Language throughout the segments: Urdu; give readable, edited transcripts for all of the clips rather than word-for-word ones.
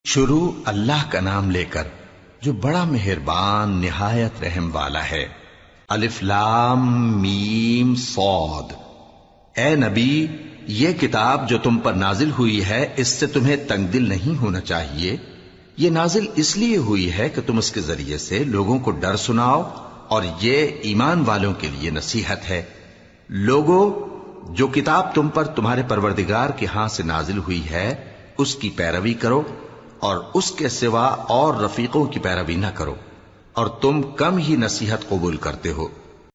شروع اللہ کا نام لے کر جو بڑا مہربان نہایت رحم والا ہے۔ الف لام میم صاد۔ اے نبی، یہ کتاب جو تم پر نازل ہوئی ہے اس سے تمہیں تنگ دل نہیں ہونا چاہیے۔ یہ نازل اس لیے ہوئی ہے کہ تم اس کے ذریعے سے لوگوں کو ڈر سناؤ، اور یہ ایمان والوں کے لیے نصیحت ہے۔ لوگوں، جو کتاب تم پر تمہارے پروردگار کے ہاں سے نازل ہوئی ہے اس کی پیروی کرو، اور اس کے سوا اور رفیقوں کی پیروی نہ کرو، اور تم کم ہی نصیحت قبول کرتے ہو۔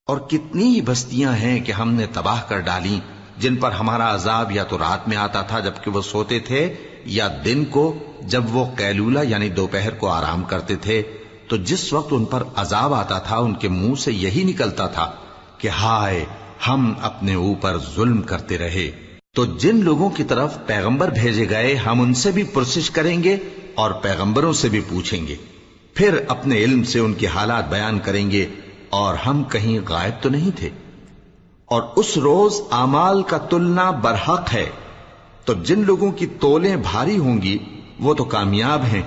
اور کتنی ہی بستیاں ہیں کہ ہم نے تباہ کر ڈالیں جن پر ہمارا عذاب یا تو رات میں آتا تھا جبکہ وہ سوتے تھے، یا دن کو جب وہ قیلولہ یعنی دوپہر کو آرام کرتے تھے، تو جس وقت ان پر عذاب آتا تھا ان کے منہ سے یہی نکلتا تھا کہ ہائے، ہم اپنے اوپر ظلم کرتے رہے۔ تو جن لوگوں کی طرف پیغمبر بھیجے گئے ہم ان سے بھی پرسش کریں گے اور پیغمبروں سے بھی پوچھیں گے، پھر اپنے علم سے ان کے حالات بیان کریں گے، اور ہم کہیں غائب تو نہیں تھے۔ اور اس روز اعمال کا تلنا برحق ہے، تو جن لوگوں کی تولیں بھاری ہوں گی وہ تو کامیاب ہیں،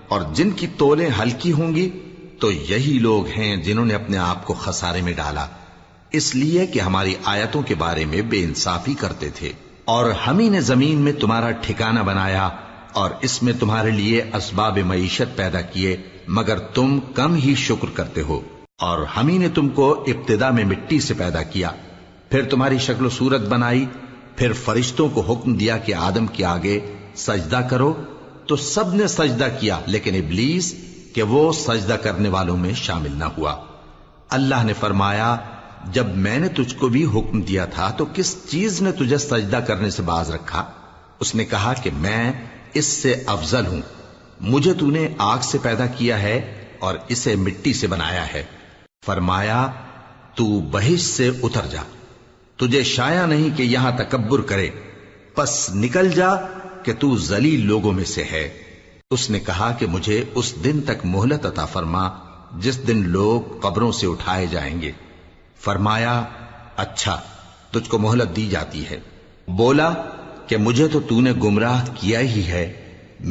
اور جن کی تولیں ہلکی ہوں گی تو یہی لوگ ہیں جنہوں نے اپنے آپ کو خسارے میں ڈالا، اس لیے کہ ہماری آیتوں کے بارے میں بے انصافی کرتے تھے۔ اور ہم ہی نے زمین میں تمہارا ٹھکانہ بنایا اور اس میں تمہارے لیے اسباب معیشت پیدا کیے، مگر تم کم ہی شکر کرتے ہو۔ اور ہم ہی نے تم کو ابتدا میں مٹی سے پیدا کیا، پھر تمہاری شکل و صورت بنائی، پھر فرشتوں کو حکم دیا کہ آدم کے آگے سجدہ کرو، تو سب نے سجدہ کیا لیکن ابلیس کہ وہ سجدہ کرنے والوں میں شامل نہ ہوا۔ اللہ نے فرمایا، جب میں نے تجھ کو بھی حکم دیا تھا تو کس چیز نے تجھے سجدہ کرنے سے باز رکھا؟ اس نے کہا کہ میں اس سے افضل ہوں، مجھے تو نے آگ سے پیدا کیا ہے اور اسے مٹی سے بنایا ہے۔ فرمایا، تو بہشت سے اتر جا، تجھے شایع نہیں کہ یہاں تکبر کرے، پس نکل جا کہ تو ذلیل لوگوں میں سے ہے۔ اس نے کہا کہ مجھے اس دن تک مہلت عطا فرما جس دن لوگ قبروں سے اٹھائے جائیں گے۔ فرمایا، اچھا، تجھ کو مہلت دی جاتی ہے۔ بولا کہ مجھے تو نے گمراہ کیا ہی ہے،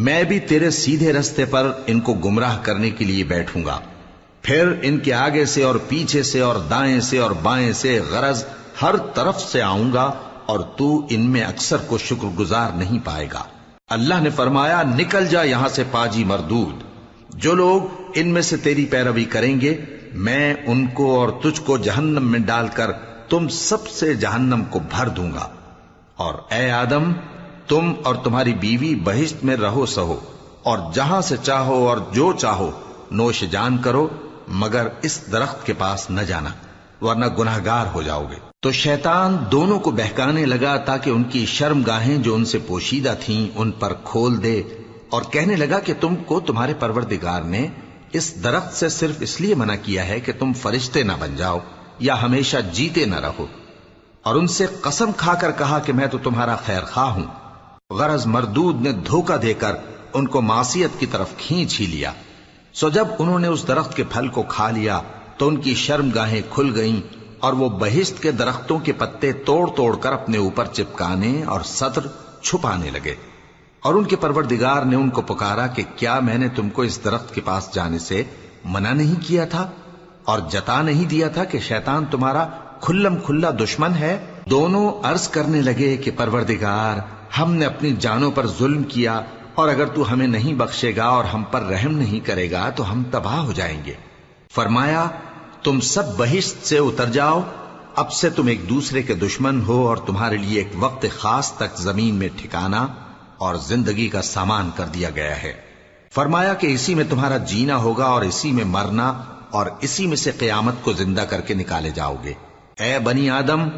میں بھی تیرے سیدھے رستے پر ان کو گمراہ کرنے کے لیے بیٹھوں گا، پھر ان کے آگے سے اور پیچھے سے اور دائیں سے اور بائیں سے، غرض ہر طرف سے آؤں گا، اور تو ان میں اکثر کو شکر گزار نہیں پائے گا۔ اللہ نے فرمایا، نکل جا یہاں سے پاجی مردود، جو لوگ ان میں سے تیری پیروی کریں گے میں ان کو اور تجھ کو جہنم میں ڈال کر تم سب سے جہنم کو بھر دوں گا۔ اور اے آدم، تم اور تمہاری بیوی بہشت میں رہو سہو، اور جہاں سے چاہو اور جو چاہو نوش جان کرو، مگر اس درخت کے پاس نہ جانا ورنہ گناہگار ہو جاؤ گے۔ تو شیطان دونوں کو بہکانے لگا تاکہ ان کی شرم گاہیں جو ان سے پوشیدہ تھیں ان پر کھول دے، اور کہنے لگا کہ تم کو تمہارے پروردگار نے اس درخت سے صرف اس لیے منع کیا ہے کہ تم فرشتے نہ بن جاؤ یا ہمیشہ جیتے نہ رہو۔ اور ان سے قسم کھا کر کہا کہ میں تو تمہارا خیر خواہ ہوں۔ غرض مردود نے دھوکہ دے کر ان کو معصیت کی طرف کھینچ ہی لیا۔ سو جب انہوں نے اس درخت کے پھل کو کھا لیا تو ان کی شرم گاہیں کھل گئیں، اور وہ بہشت کے درختوں کے پتے توڑ توڑ کر اپنے اوپر چپکانے اور سطر چھپانے لگے۔ اور ان کے پروردگار نے ان کو پکارا کہ کیا میں نے تم کو اس درخت کے پاس جانے سے منع نہیں کیا تھا، اور جتا نہیں دیا تھا کہ شیطان تمہارا کھلم کھلا دشمن ہے؟ دونوں عرض کرنے لگے کہ پروردگار، ہم نے اپنی جانوں پر ظلم کیا، اور اگر تو ہمیں نہیں بخشے گا اور ہم پر رحم نہیں کرے گا تو ہم تباہ ہو جائیں گے۔ فرمایا، تم سب بہشت سے اتر جاؤ، اب سے تم ایک دوسرے کے دشمن ہو، اور تمہارے لیے ایک وقت خاص تک زمین میں ٹھکانا اور زندگی کا سامان کر دیا گیا ہے۔ فرمایا کہ اسی میں تمہارا جینا ہوگا اور اسی میں مرنا، اور اسی میں سے قیامت کو زندہ کر کے نکالے جاؤ گے۔ اے بنی آدم،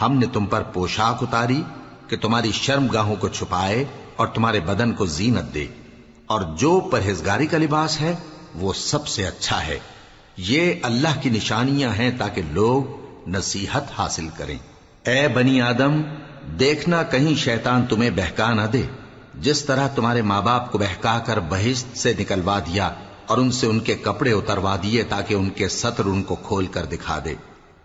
ہم نے تم پر پوشاک اتاری کہ تمہاری شرم گاہوں کو چھپائے اور تمہارے بدن کو زینت دے، اور جو پرہیزگاری کا لباس ہے وہ سب سے اچھا ہے۔ یہ اللہ کی نشانیاں ہیں تاکہ لوگ نصیحت حاصل کریں۔ اے بنی آدم، دیکھنا کہیں شیطان تمہیں بہکا نہ دے، جس طرح تمہارے ماں باپ کو بہکا کر بہشت سے نکلوا دیا اور ان سے ان کے کپڑے اتروا دیے تاکہ ان کے سطر ان کو کھول کر دکھا دے۔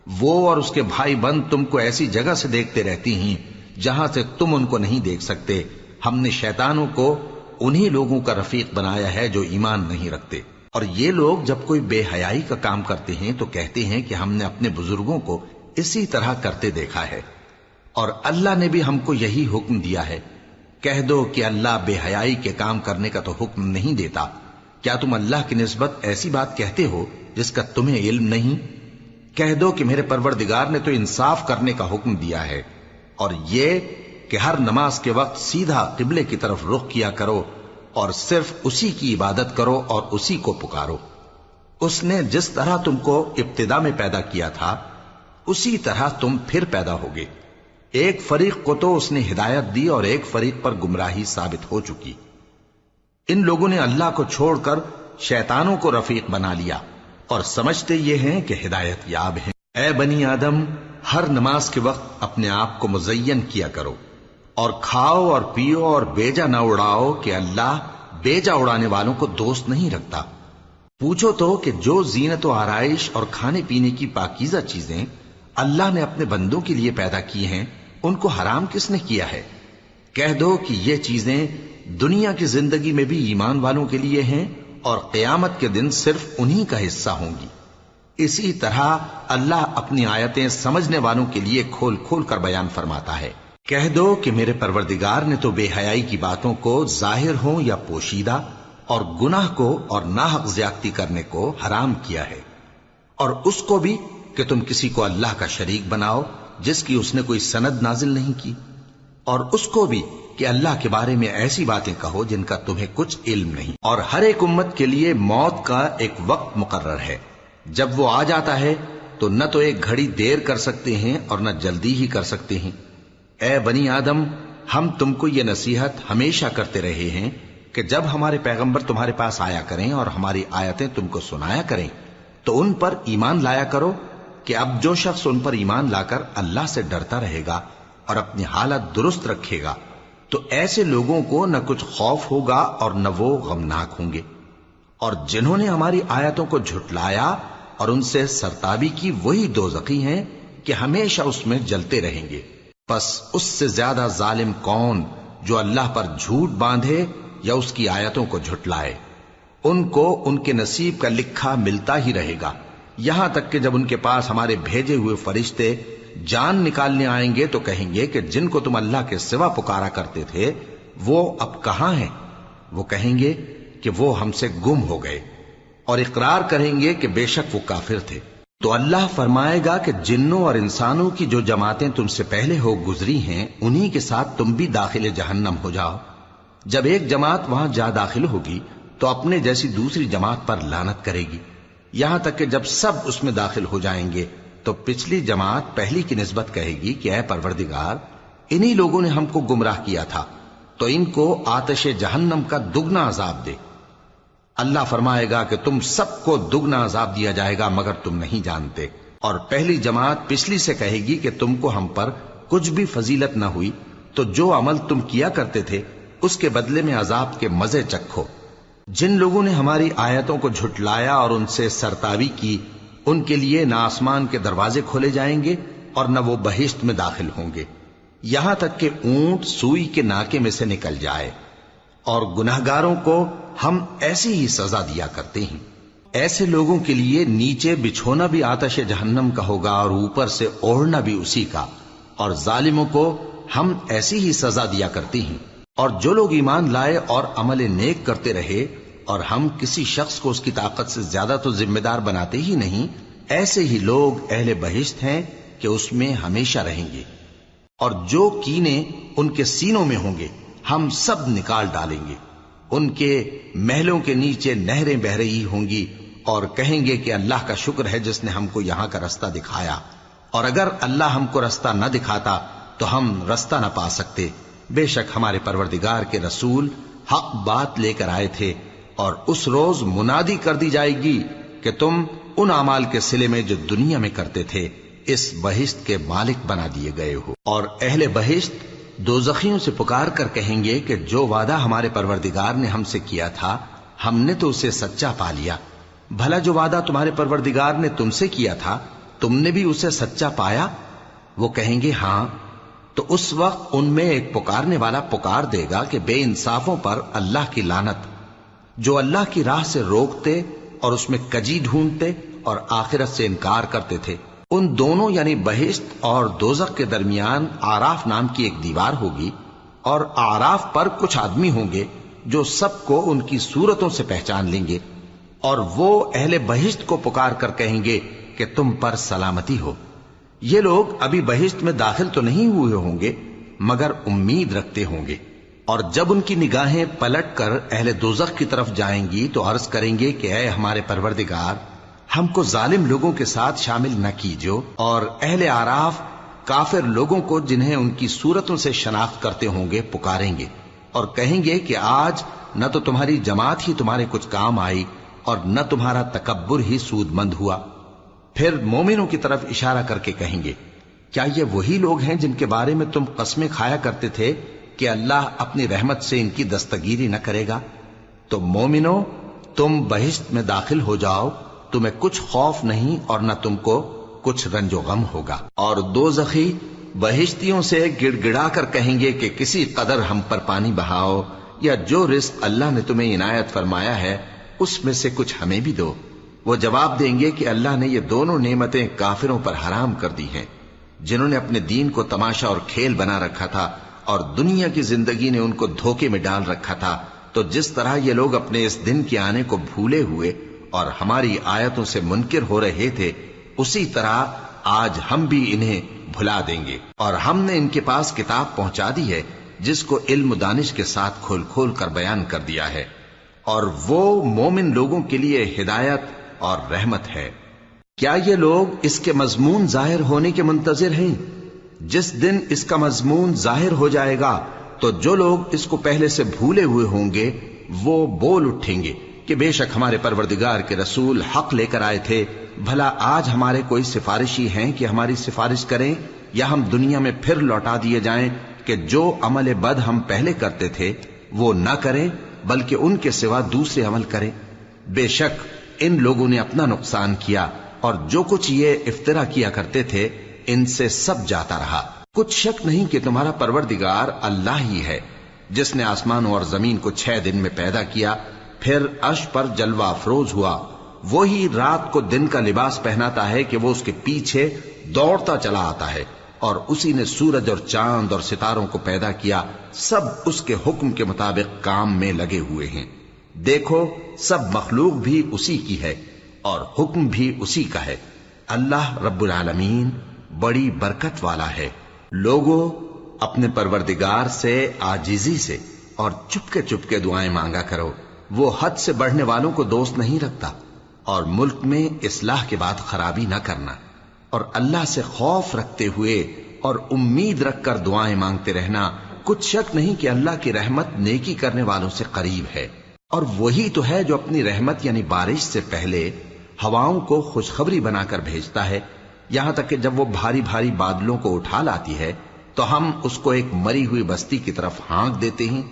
وہ اور اس کے بھائی بند تم کو ایسی جگہ سے دیکھتے رہتی ہیں جہاں سے تم ان کو نہیں دیکھ سکتے۔ ہم نے شیطانوں کو انہی لوگوں کا رفیق بنایا ہے جو ایمان نہیں رکھتے۔ اور یہ لوگ جب کوئی بے حیائی کا کام کرتے ہیں تو کہتے ہیں کہ ہم نے اپنے بزرگوں کو اسی طرح کرتے دیکھا ہے، اور اللہ نے بھی ہم کو یہی حکم دیا ہے۔ کہہ دو کہ اللہ بے حیائی کے کام کرنے کا تو حکم نہیں دیتا۔ کیا تم اللہ کی نسبت ایسی بات کہتے ہو جس کا تمہیں علم نہیں؟ کہہ دو کہ میرے پروردگار نے تو انصاف کرنے کا حکم دیا ہے، اور یہ کہ ہر نماز کے وقت سیدھا قبلے کی طرف رخ کیا کرو اور صرف اسی کی عبادت کرو اور اسی کو پکارو۔ اس نے جس طرح تم کو ابتدا میں پیدا کیا تھا اسی طرح تم پھر پیدا ہوگے۔ ایک فریق کو تو اس نے ہدایت دی اور ایک فریق پر گمراہی ثابت ہو چکی۔ ان لوگوں نے اللہ کو چھوڑ کر شیطانوں کو رفیق بنا لیا اور سمجھتے یہ ہیں کہ ہدایت یاب ہیں۔ اے بنی آدم، ہر نماز کے وقت اپنے آپ کو مزین کیا کرو، اور کھاؤ اور پیو اور بیجا نہ اڑاؤ کہ اللہ بیجا اڑانے والوں کو دوست نہیں رکھتا۔ پوچھو تو کہ جو زینت و آرائش اور کھانے پینے کی پاکیزہ چیزیں اللہ نے اپنے بندوں کے لیے پیدا کی ہیں ان کو حرام کس نے کیا ہے؟ کہہ دو کہ یہ چیزیں دنیا کی زندگی میں بھی ایمان والوں کے لیے ہیں اور قیامت کے دن صرف انہی کا حصہ ہوں گی۔ اسی طرح اللہ اپنی آیتیں سمجھنے والوں کے لیے کھول کھول کر بیان فرماتا ہے۔ کہہ دو کہ میرے پروردگار نے تو بے حیائی کی باتوں کو ظاہر ہوں یا پوشیدہ اور گناہ کو اور ناحق زیادتی کرنے کو حرام کیا ہے، اور اس کو بھی کہ تم کسی کو اللہ کا شریک بناؤ جس کی اس نے کوئی سند نازل نہیں کی، اور اس کو بھی کہ اللہ کے بارے میں ایسی باتیں کہو جن کا تمہیں کچھ علم نہیں۔ اور ہر ایک امت کے لیے موت کا ایک وقت مقرر ہے، جب وہ آ جاتا ہے تو نہ تو ایک گھڑی دیر کر سکتے ہیں اور نہ جلدی ہی کر سکتے ہیں۔ اے بنی آدم، ہم تم کو یہ نصیحت ہمیشہ کرتے رہے ہیں کہ جب ہمارے پیغمبر تمہارے پاس آیا کریں اور ہماری آیتیں تم کو سنایا کریں تو ان پر ایمان لایا کرو، کہ اب جو شخص ان پر ایمان لا کر اللہ سے ڈرتا رہے گا اور اپنی حالت درست رکھے گا تو ایسے لوگوں کو نہ کچھ خوف ہوگا اور نہ وہ غمناک ہوں گے۔ اور جنہوں نے ہماری آیتوں کو جھٹلایا اور ان سے سرتابی کی وہی دوزخی ہیں کہ ہمیشہ اس میں جلتے رہیں گے۔ پس اس سے زیادہ ظالم کون جو اللہ پر جھوٹ باندھے یا اس کی آیتوں کو جھٹلائے؟ ان کو ان کے نصیب کا لکھا ملتا ہی رہے گا، یہاں تک کہ جب ان کے پاس ہمارے بھیجے ہوئے فرشتے جان نکالنے آئیں گے تو کہیں گے کہ جن کو تم اللہ کے سوا پکارا کرتے تھے وہ اب کہاں ہیں؟ وہ کہیں گے کہ وہ ہم سے گم ہو گئے، اور اقرار کریں گے کہ بے شک وہ کافر تھے۔ تو اللہ فرمائے گا کہ جنوں اور انسانوں کی جو جماعتیں تم سے پہلے ہو گزری ہیں انہی کے ساتھ تم بھی داخل جہنم ہو جاؤ۔ جب ایک جماعت وہاں جا داخل ہوگی تو اپنے جیسی دوسری جماعت پر لعنت کرے گی، یہاں تک کہ جب سب اس میں داخل ہو جائیں گے تو پچھلی جماعت پہلی کی نسبت کہے گی کہ اے پروردگار، انہی لوگوں نے ہم کو گمراہ کیا تھا، تو ان کو آتش جہنم کا دگنا عذاب دے۔ اللہ فرمائے گا کہ تم سب کو دگنا عذاب دیا جائے گا مگر تم نہیں جانتے۔ اور پہلی جماعت پچھلی سے کہے گی کہ تم کو ہم پر کچھ بھی فضیلت نہ ہوئی، تو جو عمل تم کیا کرتے تھے اس کے بدلے میں عذاب کے مزے چکھو۔ جن لوگوں نے ہماری آیتوں کو جھٹلایا اور ان سے سرتابی کی ان کے لیے نہ آسمان کے دروازے کھولے جائیں گے اور نہ وہ بہشت میں داخل ہوں گے، یہاں تک کہ اونٹ سوئی کے ناکے میں سے نکل جائے۔ اور گناہگاروں کو ہم ایسی ہی سزا دیا کرتے ہیں۔ ایسے لوگوں کے لیے نیچے بچھونا بھی آتش جہنم کا ہوگا اور اوپر سے اوڑھنا بھی اسی کا، اور ظالموں کو ہم ایسی ہی سزا دیا کرتے ہیں۔ اور جو لوگ ایمان لائے اور عمل نیک کرتے رہے اور ہم کسی شخص کو اس کی طاقت سے زیادہ تو ذمہ دار بناتے ہی نہیں، ایسے ہی لوگ اہل بہشت ہیں کہ اس میں ہمیشہ رہیں گے۔ اور جو کینے ان کے سینوں میں ہوں گے ہم سب نکال ڈالیں گے، ان کے محلوں کے نیچے نہریں بہہ رہی ہوں گی، اور کہیں گے کہ اللہ کا شکر ہے جس نے ہم کو یہاں کا رستہ دکھایا، اور اگر اللہ ہم کو رستہ نہ دکھاتا تو ہم رستہ نہ پا سکتے۔ بے شک ہمارے پروردگار کے رسول حق بات لے کر آئے تھے، اور اس روز منادی کر دی جائے گی کہ تم ان اعمال کے صلے میں جو دنیا میں کرتے تھے اس بہشت کے مالک بنا دیے گئے ہو۔ اور اہل بہشت دوزخیوں سے پکار کر کہیں گے کہ جو وعدہ ہمارے پروردگار نے ہم سے کیا تھا ہم نے تو اسے سچا پا لیا، بھلا جو وعدہ تمہارے پروردگار نے تم سے کیا تھا تم نے بھی اسے سچا پایا؟ وہ کہیں گے ہاں۔ تو اس وقت ان میں ایک پکارنے والا پکار دے گا کہ بے انصافوں پر اللہ کی لعنت، جو اللہ کی راہ سے روکتے اور اس میں کجی ڈھونڈتے اور آخرت سے انکار کرتے تھے۔ ان دونوں یعنی بہشت اور دوزخ کے درمیان آراف نام کی ایک دیوار ہوگی، اور آراف پر کچھ آدمی ہوں گے جو سب کو ان کی صورتوں سے پہچان لیں گے، اور وہ اہل بہشت کو پکار کر کہیں گے کہ تم پر سلامتی ہو۔ یہ لوگ ابھی بہشت میں داخل تو نہیں ہوئے ہوں گے مگر امید رکھتے ہوں گے، اور جب ان کی نگاہیں پلٹ کر اہل دوزخ کی طرف جائیں گی تو عرض کریں گے کہ اے ہمارے پروردگار، ہم کو ظالم لوگوں کے ساتھ شامل نہ کیجو۔ اور اہل آراف کافر لوگوں کو جنہیں ان کی صورتوں سے شناخت کرتے ہوں گے پکاریں گے اور کہیں گے کہ آج نہ تو تمہاری جماعت ہی تمہارے کچھ کام آئی اور نہ تمہارا تکبر ہی سود مند ہوا۔ پھر مومنوں کی طرف اشارہ کر کے کہیں گے، کیا یہ وہی لوگ ہیں جن کے بارے میں تم قسمیں کھایا کرتے تھے کہ اللہ اپنی رحمت سے ان کی دستگیری نہ کرے گا؟ تو مومنوں، تم بہشت میں داخل ہو جاؤ، تمہیں کچھ خوف نہیں اور نہ تم کو کچھ رنج و غم ہوگا۔ اور دوزخی بہشتیوں سے گڑ گڑا کر کہیں گے کہ کسی قدر ہم پر پانی بہاؤ، یا جو رزق اللہ نے تمہیں عنایت فرمایا ہے اس میں سے کچھ ہمیں بھی دو۔ وہ جواب دیں گے کہ اللہ نے یہ دونوں نعمتیں کافروں پر حرام کر دی ہیں، جنہوں نے اپنے دین کو تماشا اور کھیل بنا رکھا تھا اور دنیا کی زندگی نے ان کو دھوکے میں ڈال رکھا تھا۔ تو جس طرح یہ لوگ اپنے اس دن کے آنے کو بھولے ہوئے اور ہماری آیتوں سے منکر ہو رہے تھے، اسی طرح آج ہم بھی انہیں بھلا دیں گے۔ اور ہم نے ان کے پاس کتاب پہنچا دی ہے جس کو علم و دانش کے ساتھ کھول کھول کر بیان کر دیا ہے، اور وہ مومن لوگوں کے لیے ہدایت اور رحمت ہے۔ کیا یہ لوگ اس کے مضمون ظاہر ہونے کے منتظر ہیں؟ جس دن اس کا مضمون ظاہر ہو جائے گا تو جو لوگ اس کو پہلے سے بھولے ہوئے ہوں گے وہ بول اٹھیں گے کہ بے شک ہمارے پروردگار کے رسول حق لے کر آئے تھے، بھلا آج ہمارے کوئی سفارشی ہیں کہ ہماری سفارش کریں، یا ہم دنیا میں پھر لوٹا دیے جائیں کہ جو عمل بد ہم پہلے کرتے تھے وہ نہ کریں بلکہ ان کے سوا دوسرے عمل کریں۔ بے شک ان لوگوں نے اپنا نقصان کیا، اور جو کچھ یہ افترا کیا کرتے تھے ان سے سب جاتا رہا۔ کچھ شک نہیں کہ تمہارا پروردگار اللہ ہی ہے جس نے آسمانوں اور زمین کو 6 دن میں پیدا کیا، پھر عرش پر جلوہ افروز ہوا۔ وہی رات کو دن کا لباس پہناتا ہے کہ وہ اس کے پیچھے دوڑتا چلا آتا ہے، اور اسی نے سورج اور چاند اور ستاروں کو پیدا کیا، سب اس کے حکم کے مطابق کام میں لگے ہوئے ہیں۔ دیکھو سب مخلوق بھی اسی کی ہے اور حکم بھی اسی کا ہے۔ اللہ رب العالمین بڑی برکت والا ہے۔ لوگوں، اپنے پروردگار سے عاجزی سے اور چپکے دعائیں مانگا کرو، وہ حد سے بڑھنے والوں کو دوست نہیں رکھتا، اور ملک میں اصلاح کے بعد خرابی نہ کرنا، اور اللہ سے خوف رکھتے ہوئے اور امید رکھ کر دعائیں مانگتے رہنا۔ کچھ شک نہیں کہ اللہ کی رحمت نیکی کرنے والوں سے قریب ہے، اور وہی تو ہے جو اپنی رحمت یعنی بارش سے پہلے ہواؤں کو خوشخبری بنا کر بھیجتا ہے، یہاں تک کہ جب وہ بھاری بھاری بادلوں کو اٹھا لاتی ہے تو ہم اس کو ایک مری ہوئی بستی کی طرف ہانک دیتے ہیں،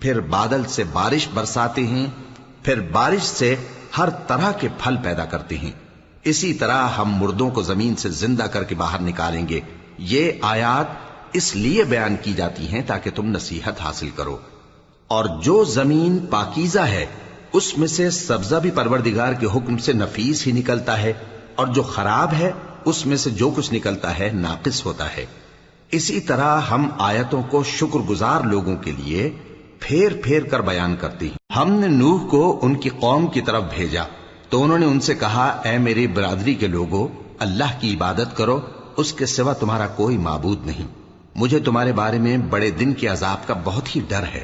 پھر بادل سے بارش برساتے ہیں، پھر بارش سے ہر طرح کے پھل پیدا کرتے ہیں۔ اسی طرح ہم مردوں کو زمین سے زندہ کر کے باہر نکالیں گے۔ یہ آیات اس لیے بیان کی جاتی ہیں تاکہ تم نصیحت حاصل کرو۔ اور جو زمین پاکیزہ ہے اس میں سے سبزہ بھی پروردگار کے حکم سے نفیس ہی نکلتا ہے، اور جو خراب ہے اس میں سے جو کچھ نکلتا ہے ناقص ہوتا ہے۔ اسی طرح ہم آیتوں کو شکر گزار لوگوں کے لیے پھیر پھیر کر بیان کرتے ہیں۔ ہم نے نوح کو ان کی قوم کی طرف بھیجا تو انہوں نے ان سے کہا، اے میری برادری کے لوگوں، اللہ کی عبادت کرو، اس کے سوا تمہارا کوئی معبود نہیں۔ مجھے تمہارے بارے میں بڑے دن کے عذاب کا بہت ہی ڈر ہے۔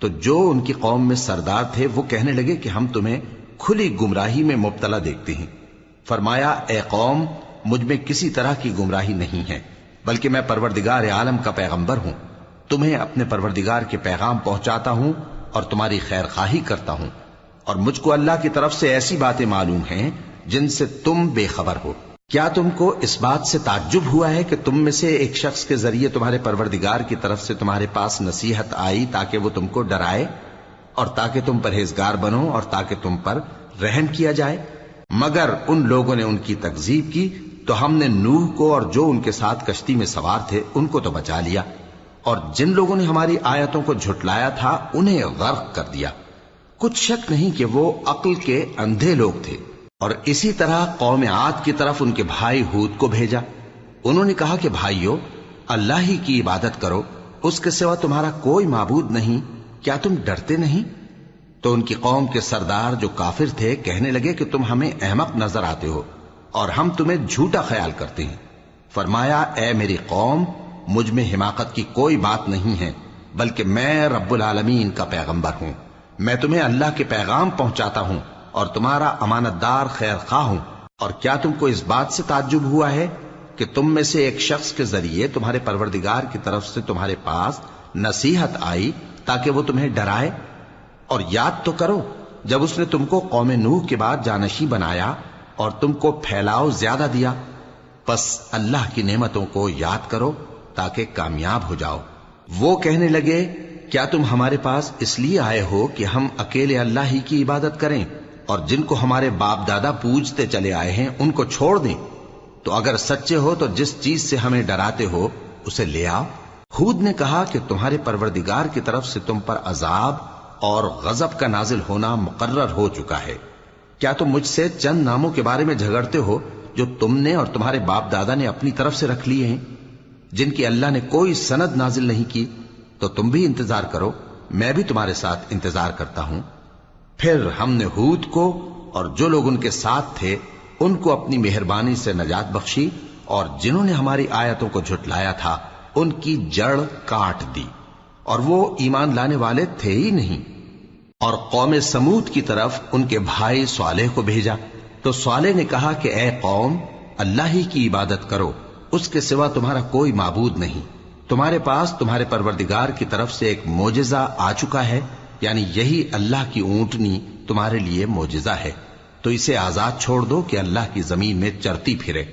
تو جو ان کی قوم میں سردار تھے وہ کہنے لگے کہ ہم تمہیں کھلی گمراہی میں مبتلا دیکھتے ہیں۔ فرمایا، اے قوم، مجھ میں کسی طرح کی گمراہی نہیں ہے، بلکہ میں پروردگار عالم کا پیغمبر ہوں، تمہیں اپنے پروردگار کے پیغام پہنچاتا ہوں اور تمہاری خیر خواہی کرتا ہوں، اور مجھ کو اللہ کی طرف سے ایسی باتیں معلوم ہیں جن سے تم بے خبر ہو۔ کیا تم کو اس بات سے تعجب ہوا ہے کہ تم میں سے ایک شخص کے ذریعے تمہارے پروردگار کی طرف سے تمہارے پاس نصیحت آئی تاکہ وہ تم کو ڈرائے اور تاکہ تم پرہیزگار بنو اور تاکہ تم پر رحم کیا جائے؟ مگر ان لوگوں نے ان کی تکذیب کی تو ہم نے نوح کو اور جو ان کے ساتھ کشتی میں سوار تھے ان کو تو بچا لیا، اور جن لوگوں نے ہماری آیتوں کو جھٹلایا تھا انہیں غرق کر دیا۔ کچھ شک نہیں کہ وہ عقل کے اندھے لوگ تھے۔ اور اسی طرح قوم عاد کی طرف ان کے بھائی ہود کو بھیجا۔ انہوں نے کہا کہ بھائیو، اللہ ہی کی عبادت کرو، اس کے سوا تمہارا کوئی معبود نہیں، کیا تم ڈرتے نہیں؟ تو ان کی قوم کے سردار جو کافر تھے کہنے لگے کہ تم ہمیں احمق نظر آتے ہو اور ہم تمہیں جھوٹا خیال کرتے ہیں۔ فرمایا، اے میری قوم، مجھ میں حماقت کی کوئی بات نہیں ہے، بلکہ میں رب العالمین کا پیغمبر ہوں۔ میں تمہیں اللہ کے پیغام پہنچاتا ہوں اور تمہارا امانت دار خیر خواہ ہوں۔ اور کیا تم کو اس بات سے تعجب ہوا ہے کہ تم میں سے ایک شخص کے ذریعے تمہارے پروردگار کی طرف سے تمہارے پاس نصیحت آئی تاکہ وہ تمہیں ڈرائے؟ اور یاد تو کرو جب اس نے تم کو قوم نوح کے بعد جانشین بنایا اور تم کو پھیلاؤ زیادہ دیا۔ پس اللہ کی نعمتوں کو یاد کرو تاکہ کامیاب ہو جاؤ۔ وہ کہنے لگے، کیا تم ہمارے پاس اس لیے آئے ہو کہ ہم اکیلے اللہ ہی کی عبادت کریں اور جن کو ہمارے باپ دادا پوجتے چلے آئے ہیں ان کو چھوڑ دیں؟ تو اگر سچے ہو تو جس چیز سے ہمیں ڈراتے ہو اسے لے آؤ۔ ہود نے کہا کہ تمہارے پروردگار کی طرف سے تم پر عذاب اور غضب کا نازل ہونا مقرر ہو چکا ہے۔ کیا تم مجھ سے چند ناموں کے بارے میں جھگڑتے ہو جو تم نے اور تمہارے باپ دادا نے اپنی طرف سے رکھ لیے ہیں، جن کی اللہ نے کوئی سند نازل نہیں کی؟ تو تم بھی انتظار کرو، میں بھی تمہارے ساتھ انتظار کرتا ہوں۔ پھر ہم نے ہود کو اور جو لوگ ان کے ساتھ تھے ان کو اپنی مہربانی سے نجات بخشی، اور جنہوں نے ہماری آیتوں کو جھٹلایا تھا ان کی جڑ کاٹ دی، اور وہ ایمان لانے والے تھے ہی نہیں۔ اور قوم سمود کی طرف ان کے بھائی صالح کو بھیجا، تو صالح نے کہا کہ اے قوم، اللہ ہی کی عبادت کرو، اس کے سوا تمہارا کوئی معبود نہیں۔ تمہارے پاس تمہارے پروردگار کی طرف سے ایک معجزہ آ چکا ہے، یعنی یہی اللہ کی اونٹنی تمہارے لیے معجزہ ہے، تو اسے آزاد چھوڑ دو کہ اللہ کی زمین میں چرتی پھرے،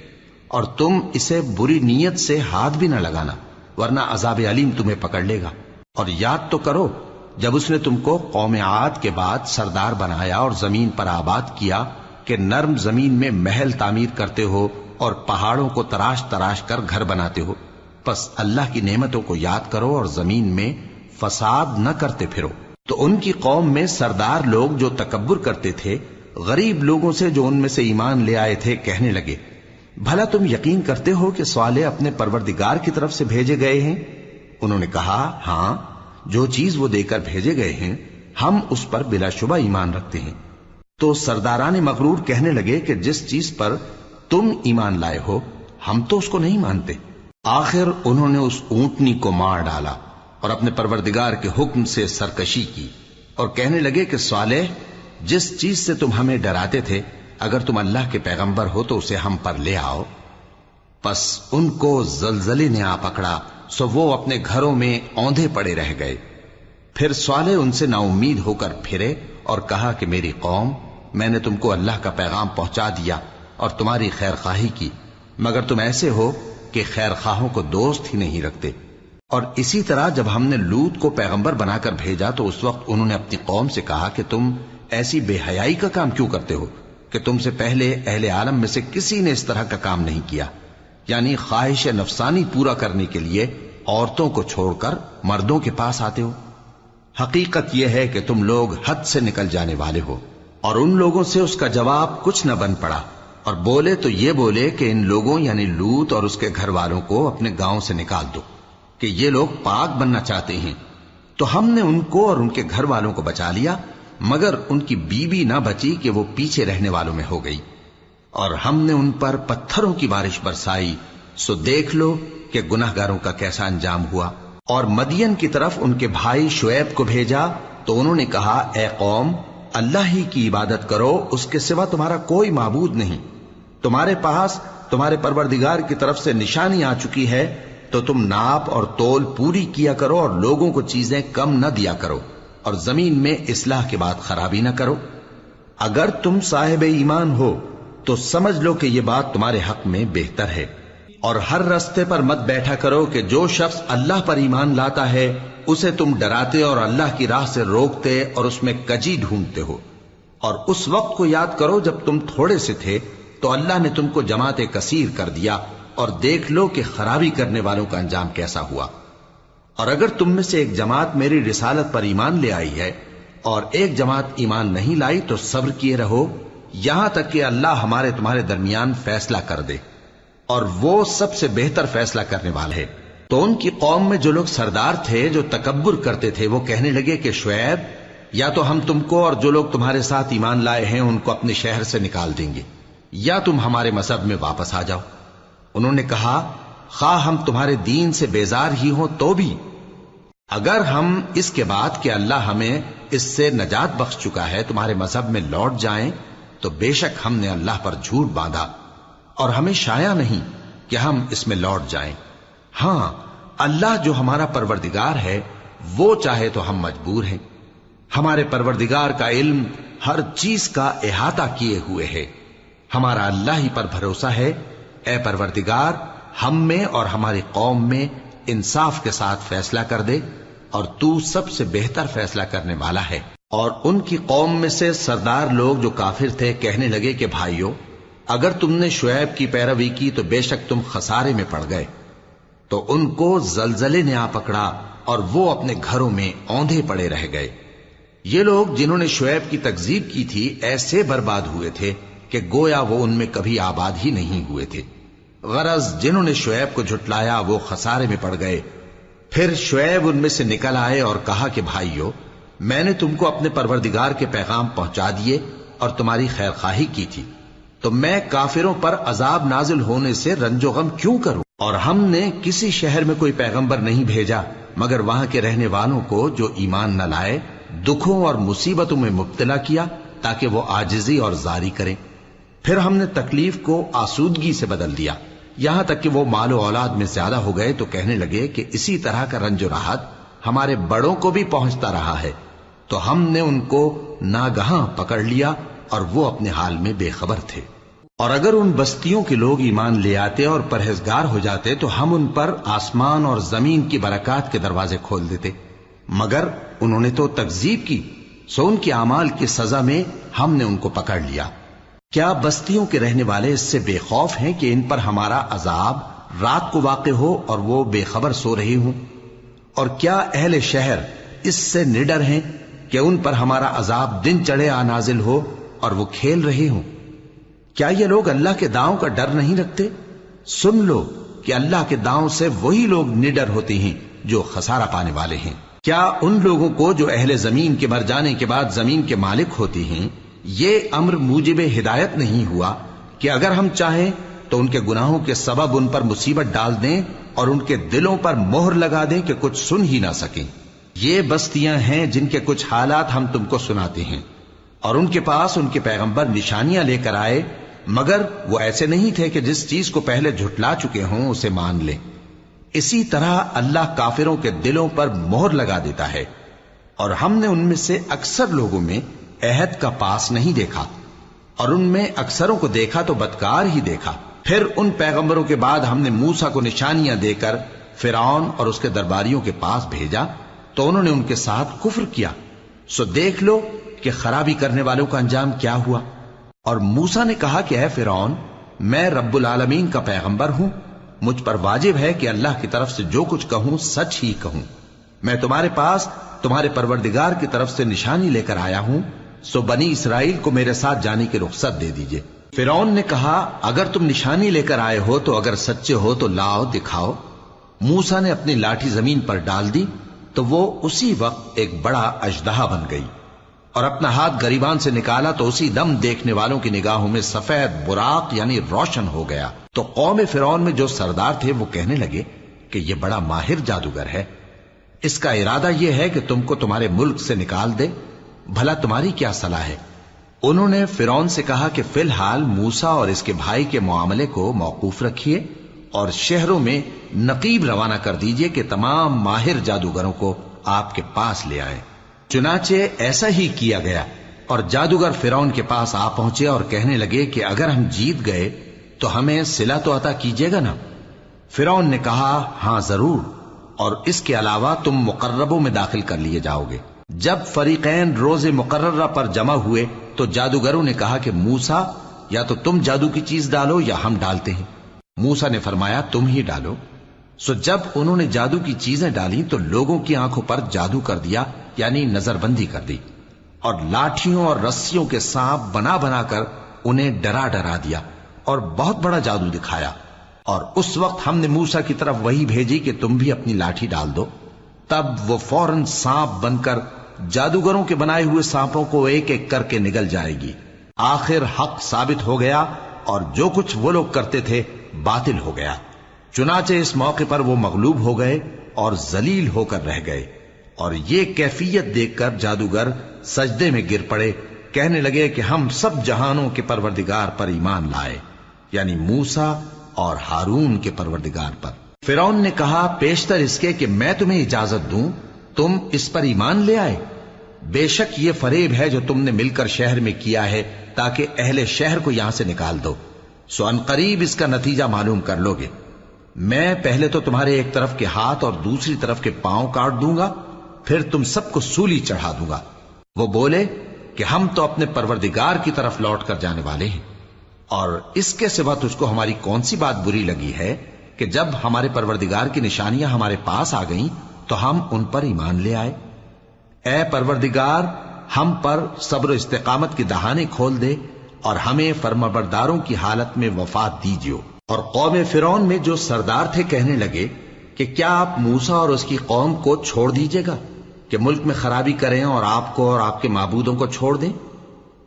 اور تم اسے بری نیت سے ہاتھ بھی نہ لگانا، ورنہ عذاب علیم تمہیں پکڑ لے گا۔ اور یاد تو کرو جب اس نے تم کو قوم عاد کے بعد سردار بنایا اور زمین پر آباد کیا کہ نرم زمین میں محل تعمیر کرتے ہو اور پہاڑوں کو تراش تراش کر گھر بناتے ہو۔ پس اللہ کی نعمتوں کو یاد کرو اور زمین میں فساد نہ کرتے پھرو۔ تو ان کی قوم میں سردار لوگ جو تکبر کرتے تھے غریب لوگوں سے جو ان میں سے ایمان لے آئے تھے کہنے لگے، بھلا تم یقین کرتے ہو کہ صالح اپنے پروردگار کی طرف سے بھیجے گئے ہیں؟ انہوں نے کہا، ہاں، جو چیز وہ دے کر بھیجے گئے ہیں ہم اس پر بلا شبہ ایمان رکھتے ہیں۔ تو سرداران مغرور کہنے لگے کہ جس چیز پر تم ایمان لائے ہو ہم تو اس کو نہیں مانتے۔ آخر انہوں نے اس اونٹنی کو مار ڈالا اور اپنے پروردگار کے حکم سے سرکشی کی، اور کہنے لگے کہ صالح، جس چیز سے تم ہمیں ڈراتے تھے اگر تم اللہ کے پیغمبر ہو تو اسے ہم پر لے آؤ۔ پس ان کو زلزلے نے آ پکڑا، سو وہ اپنے گھروں میں اوندھے پڑے رہ گئے۔ پھر صالح ان سے نا امید ہو کر پھرے اور کہا کہ میری قوم، میں نے تم کو اللہ کا پیغام پہنچا دیا اور تمہاری خیر خواہی کی، مگر تم ایسے ہو کہ خیر خواہوں کو دوست ہی نہیں رکھتے۔ اور اسی طرح جب ہم نے لوط کو پیغمبر بنا کر بھیجا تو اس وقت انہوں نے اپنی قوم سے کہا کہ تم ایسی بے حیائی کا کام کیوں کرتے ہو کہ تم سے پہلے اہل عالم میں سے کسی نے اس طرح کا کام نہیں کیا، یعنی خواہش نفسانی پورا کرنے کے لیے عورتوں کو چھوڑ کر مردوں کے پاس آتے ہو۔ حقیقت یہ ہے کہ تم لوگ حد سے نکل جانے والے ہو۔ اور ان لوگوں سے اس کا جواب کچھ نہ بن پڑا، اور بولے تو یہ بولے کہ ان لوگوں یعنی لوط اور اس کے گھر والوں کو اپنے گاؤں سے نکال دو کہ یہ لوگ پاک بننا چاہتے ہیں۔ تو ہم نے ان کو اور ان کے گھر والوں کو بچا لیا، مگر ان کی بیوی نہ بچی کہ وہ پیچھے رہنے والوں میں ہو گئی، اور ہم نے ان پر پتھروں کی بارش برسائی، سو دیکھ لو کہ گناہگاروں کا کیسا انجام ہوا۔ اور مدین کی طرف ان کے بھائی شعیب کو بھیجا تو انہوں نے کہا، اے قوم، اللہ ہی کی عبادت کرو، اس کے سوا تمہارا کوئی معبود نہیں۔ تمہارے پاس تمہارے پروردگار کی طرف سے نشانی آ چکی ہے، تو تم ناپ اور تول پوری کیا کرو اور لوگوں کو چیزیں کم نہ دیا کرو، اور زمین میں اصلاح کے بعد خرابی نہ کرو۔ اگر تم صاحب ایمان ہو تو سمجھ لو کہ یہ بات تمہارے حق میں بہتر ہے، اور ہر رستے پر مت بیٹھا کرو کہ جو شخص اللہ پر ایمان لاتا ہے اسے تم ڈراتے اور اللہ کی راہ سے روکتے اور اس میں کجی ڈھونڈتے ہو۔ اور اس وقت کو یاد کرو جب تم تھوڑے سے تھے تو اللہ نے تم کو جماعت کثیر کر دیا، اور دیکھ لو کہ خرابی کرنے والوں کا انجام کیسا ہوا۔ اور اگر تم میں سے ایک جماعت میری رسالت پر ایمان لے آئی ہے اور ایک جماعت ایمان نہیں لائی تو صبر کیے رہو یہاں تک کہ اللہ ہمارے تمہارے درمیان فیصلہ کر دے، اور وہ سب سے بہتر فیصلہ کرنے والا ہے۔ تو ان کی قوم میں جو لوگ سردار تھے جو تکبر کرتے تھے وہ کہنے لگے کہ شعیب، یا تو ہم تم کو اور جو لوگ تمہارے ساتھ ایمان لائے ہیں ان کو اپنے شہر سے نکال دیں گے، یا تم ہمارے مذہب میں واپس آ جاؤ۔ انہوں نے کہا خواہ ہم تمہارے دین سے بیزار ہی ہوں تو بھی، اگر ہم اس کے بعد کہ اللہ ہمیں اس سے نجات بخش چکا ہے تمہارے مذہب میں لوٹ جائیں تو بے شک ہم نے اللہ پر جھوٹ باندھا، اور ہمیں شایع نہیں کہ ہم اس میں لوٹ جائیں۔ ہاں، اللہ جو ہمارا پروردگار ہے وہ چاہے تو ہم مجبور ہیں۔ ہمارے پروردگار کا علم ہر چیز کا احاطہ کیے ہوئے ہے، ہمارا اللہ ہی پر بھروسہ ہے۔ اے پروردگار، ہم میں اور ہماری قوم میں انصاف کے ساتھ فیصلہ کر دے، اور تو سب سے بہتر فیصلہ کرنے والا ہے۔ اور ان کی قوم میں سے سردار لوگ جو کافر تھے کہنے لگے کہ بھائیو، اگر تم نے شعیب کی پیروی کی تو بے شک تم خسارے میں پڑ گئے۔ تو ان کو زلزلے نے آ پکڑا اور وہ اپنے گھروں میں اوندھے پڑے رہ گئے۔ یہ لوگ جنہوں نے شعیب کی تکذیب کی تھی ایسے برباد ہوئے تھے کہ گویا وہ ان میں کبھی آباد ہی نہیں ہوئے تھے۔ غرض جنہوں نے شعیب کو جھٹلایا وہ خسارے میں پڑ گئے۔ پھر شعیب ان میں سے نکل آئے اور کہا کہ بھائیو، میں نے تم کو اپنے پروردگار کے پیغام پہنچا دیے اور تمہاری خیر خواہی کی تھی، تو میں کافروں پر عذاب نازل ہونے سے رنج و غم کیوں کروں؟ اور ہم نے کسی شہر میں کوئی پیغمبر نہیں بھیجا مگر وہاں کے رہنے والوں کو جو ایمان نہ لائے دکھوں اور مصیبتوں میں مبتلا کیا تاکہ وہ عاجزی اور زاری کریں۔ پھر ہم نے تکلیف کو آسودگی سے بدل دیا، یہاں تک کہ وہ مال و اولاد میں زیادہ ہو گئے تو کہنے لگے کہ اسی طرح کا رنج و راحت ہمارے بڑوں کو بھی پہنچتا رہا ہے، تو ہم نے ان کو ناگہاں پکڑ لیا اور وہ اپنے حال میں بے خبر تھے۔ اور اگر ان بستیوں کے لوگ ایمان لے آتے اور پرہیزگار ہو جاتے تو ہم ان پر آسمان اور زمین کی برکات کے دروازے کھول دیتے، مگر انہوں نے تو تکذیب کی، سو ان کے اعمال کی سزا میں ہم نے ان کو پکڑ لیا۔ کیا بستیوں کے رہنے والے اس سے بے خوف ہیں کہ ان پر ہمارا عذاب رات کو واقع ہو اور وہ بے خبر سو رہے ہوں؟ اور کیا اہل شہر اس سے نڈر ہیں کہ ان پر ہمارا عذاب دن چڑھے آ نازل ہو اور وہ کھیل رہے ہوں؟ کیا یہ لوگ اللہ کے داؤں کا ڈر نہیں رکھتے؟ سن لو کہ اللہ کے داؤں سے وہی لوگ نڈر ہوتے ہیں جو خسارہ پانے والے ہیں۔ کیا ان لوگوں کو جو اہل زمین کے مر جانے کے بعد زمین کے مالک ہوتے ہیں یہ امر موجب ہدایت نہیں ہوا کہ اگر ہم چاہیں تو ان کے گناہوں کے سبب ان پر مصیبت ڈال دیں اور ان کے دلوں پر مہر لگا دیں کہ کچھ سن ہی نہ سکیں؟ یہ بستیاں ہیں جن کے کچھ حالات ہم تم کو سناتے ہیں، اور ان کے پاس ان کے پیغمبر نشانیاں لے کر آئے، مگر وہ ایسے نہیں تھے کہ جس چیز کو پہلے جھٹلا چکے ہوں اسے مان لیں۔ اسی طرح اللہ کافروں کے دلوں پر مہر لگا دیتا ہے، اور ہم نے ان میں سے اکثر لوگوں میں عہد کا پاس نہیں دیکھا، اور ان میں اکثروں کو دیکھا تو بدکار ہی دیکھا۔ پھر ان پیغمبروں کے بعد ہم نے موسیٰ کو نشانیاں دے کر فرعون اور اس کے درباریوں کے پاس بھیجا تو انہوں نے ان کے ساتھ کفر کیا، سو دیکھ لو کہ خرابی کرنے والوں کا انجام کیا ہوا۔ اور موسیٰ نے کہا کہ اے فرعون، میں رب العالمین کا پیغمبر ہوں، مجھ پر واجب ہے کہ اللہ کی طرف سے جو کچھ کہوں سچ ہی کہوں۔ میں تمہارے پاس تمہارے پروردگار کی طرف سے نشانی لے کر آیا ہوں، سو بنی اسرائیل کو میرے ساتھ جانے کی رخصت دے دیجئے۔ فرعون نے کہا اگر تم نشانی لے کر آئے ہو تو اگر سچے ہو تو لاؤ دکھاؤ۔ موسیٰ نے اپنی لاٹھی زمین پر ڈال دی تو وہ اسی وقت ایک بڑا اژدہا بن گئی، اور اپنا ہاتھ گریبان سے نکالا تو اسی دم دیکھنے والوں کی نگاہوں میں سفید براق یعنی روشن ہو گیا۔ تو قوم فرعون میں جو سردار تھے وہ کہنے لگے کہ یہ بڑا ماہر جادوگر ہے، اس کا ارادہ یہ ہے کہ تم کو تمہارے ملک سے نکال دے، بھلا تمہاری کیا صلاح ہے؟ انہوں نے فرعون سے کہا کہ فی الحال موسیٰ اور اس کے بھائی کے معاملے کو موقوف رکھیے اور شہروں میں نقیب روانہ کر دیجئے کہ تمام ماہر جادوگروں کو آپ کے پاس لے آئیں۔ چنانچہ ایسا ہی کیا گیا، اور جادوگر فرعون کے پاس آ پہنچے اور کہنے لگے کہ اگر ہم جیت گئے تو ہمیں صلہ تو عطا کیجیے گا نا؟ فرعون نے کہا ہاں ضرور، اور اس کے علاوہ تم مقربوں میں داخل کر لیے جاؤ گے۔ جب فریقین روز مقررہ پر جمع ہوئے تو جادوگروں نے کہا کہ موسیٰ یا تو تم جادو کی چیز ڈالو یا ہم ڈالتے ہیں۔ موسیٰ نے فرمایا تم ہی ڈالو۔ سو جب انہوں نے جادو کی چیزیں ڈالی تو لوگوں کی آنکھوں پر جادو کر دیا، یعنی نظر بندی کر دی، اور لاٹھیوں اور رسیوں کے سانپ بنا بنا کر انہیں ڈرا ڈرا دیا اور بہت بڑا جادو دکھایا۔ اور اس وقت ہم نے موسیٰ کی طرف وحی بھیجی کہ تم بھی اپنی لاٹھی ڈال دو، تب وہ فوراً سانپ بن کر جادوگروں کے بنائے ہوئے سانپوں کو ایک ایک کر کے نگل جائے گی۔ آخر حق ثابت ہو گیا اور جو کچھ وہ لوگ کرتے تھے باطل ہو گیا۔ چنانچہ اس موقع پر وہ مغلوب ہو گئے اور ذلیل ہو کر رہ گئے، اور یہ کیفیت دیکھ کر جادوگر سجدے میں گر پڑے، کہنے لگے کہ ہم سب جہانوں کے پروردگار پر ایمان لائے، یعنی موسیٰ اور ہارون کے پروردگار پر۔ فرعون نے کہا پیشتر اس کے کہ میں تمہیں اجازت دوں تم اس پر ایمان لے آئے، بے شک یہ فریب ہے جو تم نے مل کر شہر میں کیا ہے تاکہ اہل شہر کو یہاں سے نکال دو، سو ان قریب اس کا نتیجہ معلوم کر لو گے۔ میں پہلے تو تمہارے ایک طرف کے ہاتھ اور دوسری طرف کے پاؤں کاٹ دوں گا، پھر تم سب کو سولی چڑھا دوں گا۔ وہ بولے کہ ہم تو اپنے پروردگار کی طرف لوٹ کر جانے والے ہیں، اور اس کے سوا تجھ کو ہماری کون سی بات بری لگی ہے کہ جب ہمارے پروردگار کی نشانیاں ہمارے پاس آ گئیں تو ہم ان پر ایمان لے آئے۔ اے پروردگار ہم پر صبر و استقامت کی دہانے کھول دے اور ہمیں فرمانبرداروں کی حالت میں وفات دیجیو۔ اور قوم فرعون میں جو سردار تھے کہنے لگے کہ کیا آپ موسیٰ اور اس کی قوم کو چھوڑ دیجیے گا کہ ملک میں خرابی کریں اور آپ کو اور آپ کے معبودوں کو چھوڑ دیں؟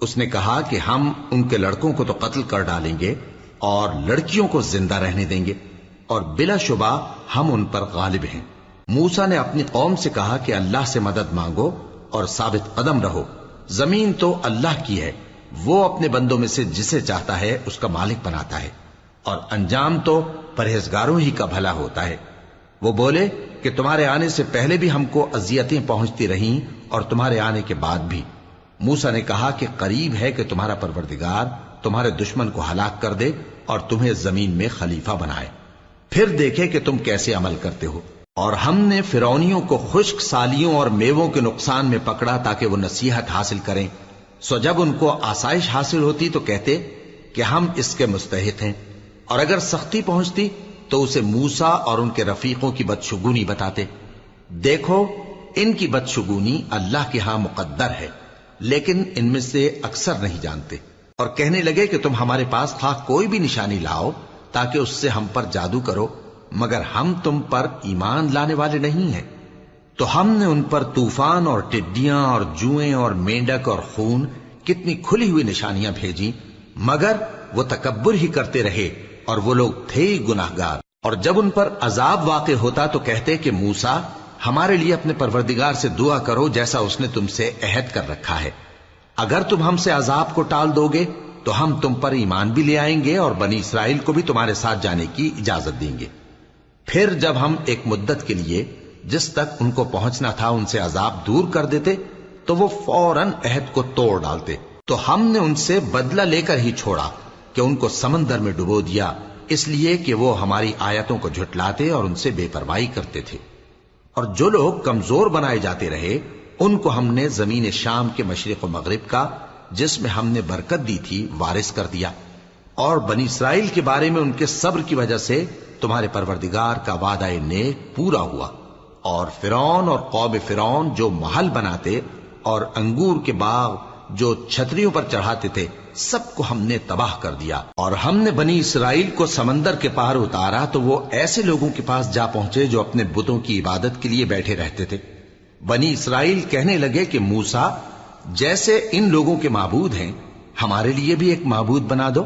اس نے کہا کہ ہم ان کے لڑکوں کو تو قتل کر ڈالیں گے اور لڑکیوں کو زندہ رہنے دیں گے، اور بلا شبہ ہم ان پر غالب ہیں۔ موسیٰ نے اپنی قوم سے کہا کہ اللہ سے مدد مانگو اور ثابت قدم رہو، زمین تو اللہ کی ہے، وہ اپنے بندوں میں سے جسے چاہتا ہے اس کا مالک بناتا ہے، اور انجام تو پرہیزگاروں ہی کا بھلا ہوتا ہے۔ وہ بولے کہ تمہارے آنے سے پہلے بھی ہم کو اذیتیں پہنچتی رہیں اور تمہارے آنے کے بعد بھی۔ موسیٰ نے کہا کہ قریب ہے کہ تمہارا پروردگار تمہارے دشمن کو ہلاک کر دے اور تمہیں زمین میں خلیفہ بنائے، پھر دیکھے کہ تم کیسے عمل کرتے ہو۔ اور ہم نے فرعونیوں کو خشک سالیوں اور میووں کے نقصان میں پکڑا تاکہ وہ نصیحت حاصل کریں، سو جب ان کو آسائش حاصل ہوتی تو کہتے کہ ہم اس کے مستحق ہیں، اور اگر سختی پہنچتی تو اسے موسیٰ اور ان کے رفیقوں کی بدشگونی بتاتے۔ دیکھو ان کی بدشگونی اللہ کے ہاں مقدر ہے، لیکن ان میں سے اکثر نہیں جانتے۔ اور کہنے لگے کہ تم ہمارے پاس خواہ کوئی بھی نشانی لاؤ تاکہ اس سے ہم پر جادو کرو، مگر ہم تم پر ایمان لانے والے نہیں ہیں۔ تو ہم نے ان پر طوفان اور ٹڈیاں اور جوئیں اور مینڈک اور خون کتنی کھلی ہوئی نشانیاں بھیجی، مگر وہ تکبر ہی کرتے رہے اور وہ لوگ تھے ہی گناہگار۔ اور جب ان پر عذاب واقع ہوتا تو کہتے کہ موسیٰ ہمارے لیے اپنے پروردگار سے دعا کرو جیسا اس نے تم سے عہد کر رکھا ہے، اگر تم ہم سے عذاب کو ٹال دو گے تو ہم تم پر ایمان بھی لے آئیں گے اور بنی اسرائیل کو بھی تمہارے ساتھ جانے کی اجازت دیں گے۔ پھر جب ہم ایک مدت کے لیے جس تک ان کو پہنچنا تھا ان سے عذاب دور کر دیتے تو وہ فوراً عہد کو توڑ ڈالتے، تو ہم نے ان سے بدلہ لے کر ہی چھوڑا کہ ان کو سمندر میں ڈبو دیا، اس لیے کہ وہ ہماری آیتوں کو جھٹلاتے اور ان سے بے پرواہی کرتے تھے۔ اور جو لوگ کمزور بنائے جاتے رہے ان کو ہم نے زمین شام کے مشرق و مغرب کا جس میں ہم نے برکت دی تھی وارث کر دیا، اور بنی اسرائیل کے بارے میں ان کے صبر کی وجہ سے تمہارے پروردگار کا وعدہ نیک پورا ہوا۔ اور فرعون اور قوم فرعون جو محل بناتے اور انگور کے باغ جو چھتریوں پر چڑھاتے تھے سب کو ہم نے تباہ کر دیا۔ اور ہم نے بنی اسرائیل کو سمندر کے پار اتارا تو وہ ایسے لوگوں کے پاس جا پہنچے جو اپنے بتوں کی عبادت کے لیے بیٹھے رہتے تھے۔ بنی اسرائیل کہنے لگے کہ موسیٰ جیسے ان لوگوں کے معبود ہیں ہمارے لیے بھی ایک معبود بنا دو۔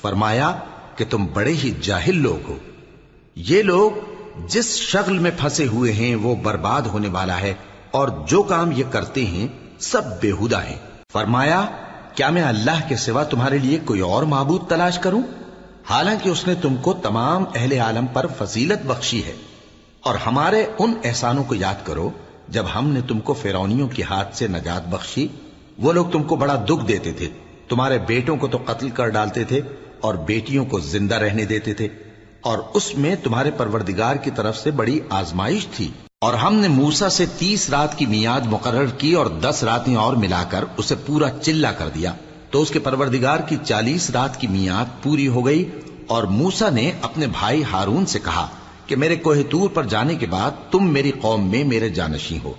فرمایا کہ تم بڑے ہی جاہل لوگ ہو، یہ لوگ جس شغل میں پھنسے ہوئے ہیں وہ برباد ہونے والا ہے، اور جو کام یہ کرتے ہیں سب بیہودہ ہیں۔ فرمایا کیا میں اللہ کے سوا تمہارے لیے کوئی اور معبود تلاش کروں، حالانکہ اس نے تم کو تمام اہل عالم پر فضیلت بخشی ہے۔ اور ہمارے ان احسانوں کو یاد کرو جب ہم نے تم کو فرعونیوں کے ہاتھ سے نجات بخشی، وہ لوگ تم کو بڑا دکھ دیتے تھے، تمہارے بیٹوں کو تو قتل کر ڈالتے تھے اور بیٹیوں کو زندہ رہنے دیتے تھے، اور اس میں تمہارے پروردگار کی طرف سے بڑی آزمائش تھی۔ اور ہم نے موسیٰ سے 30 رات کی میعاد مقرر کی اور 10 راتیں اور ملا کر اسے پورا چلہ کر دیا، تو اس کے پروردگار کی 40 رات کی میعاد پوری ہو گئی، اور موسیٰ نے اپنے بھائی ہارون سے کہا کہ میرے کوہ طور پر جانے کے بعد تم میری قوم میں میرے جانشین ہو،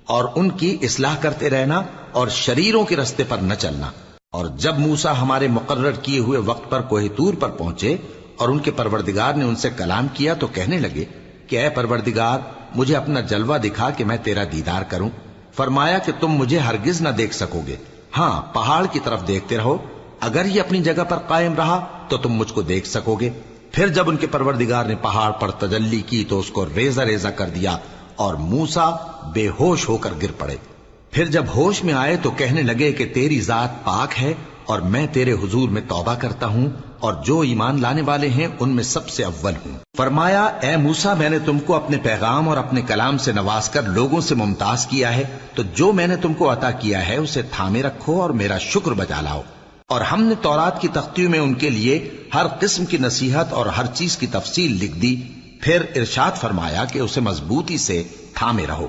اور ان کی اصلاح کرتے رہنا اور شریروں کے رستے پر نہ چلنا۔ اور جب موسیٰ ہمارے مقرر کیے ہوئے وقت پر کوہ طور پر پہنچے اور ان کے پروردگار نے ان سے کلام کیا تو کہنے لگے کہ اے پروردگار، مجھے اپنا جلوہ دکھا کہ میں تیرا دیدار کروں۔ فرمایا کہ تم مجھے ہرگز نہ دیکھ سکو گے، ہاں پہاڑ کی طرف دیکھتے رہو، اگر یہ اپنی جگہ پر قائم رہا تو تم مجھ کو دیکھ سکو گے۔ پھر جب ان کے پروردگار نے پہاڑ پر تجلی کی تو اس کو ریزہ ریزہ کر دیا اور موسیٰ بے ہوش ہو کر گر پڑے۔ پھر جب ہوش میں آئے تو کہنے لگے کہ تیری ذات پاک ہے اور میں تیرے حضور میں توبہ کرتا ہوں اور جو ایمان لانے والے ہیں ان میں سب سے اول ہوں۔ فرمایا اے موسیٰ، میں نے تم کو اپنے پیغام اور اپنے کلام سے نواز کر لوگوں سے ممتاز کیا ہے، تو جو میں نے تم کو عطا کیا ہے اسے تھامے رکھو اور میرا شکر بجا لاؤ۔ اور ہم نے تورات کی تختیوں میں ان کے لیے ہر قسم کی نصیحت اور ہر چیز کی تفصیل لکھ دی۔ پھر ارشاد فرمایا کہ اسے مضبوطی سے تھامے رہو،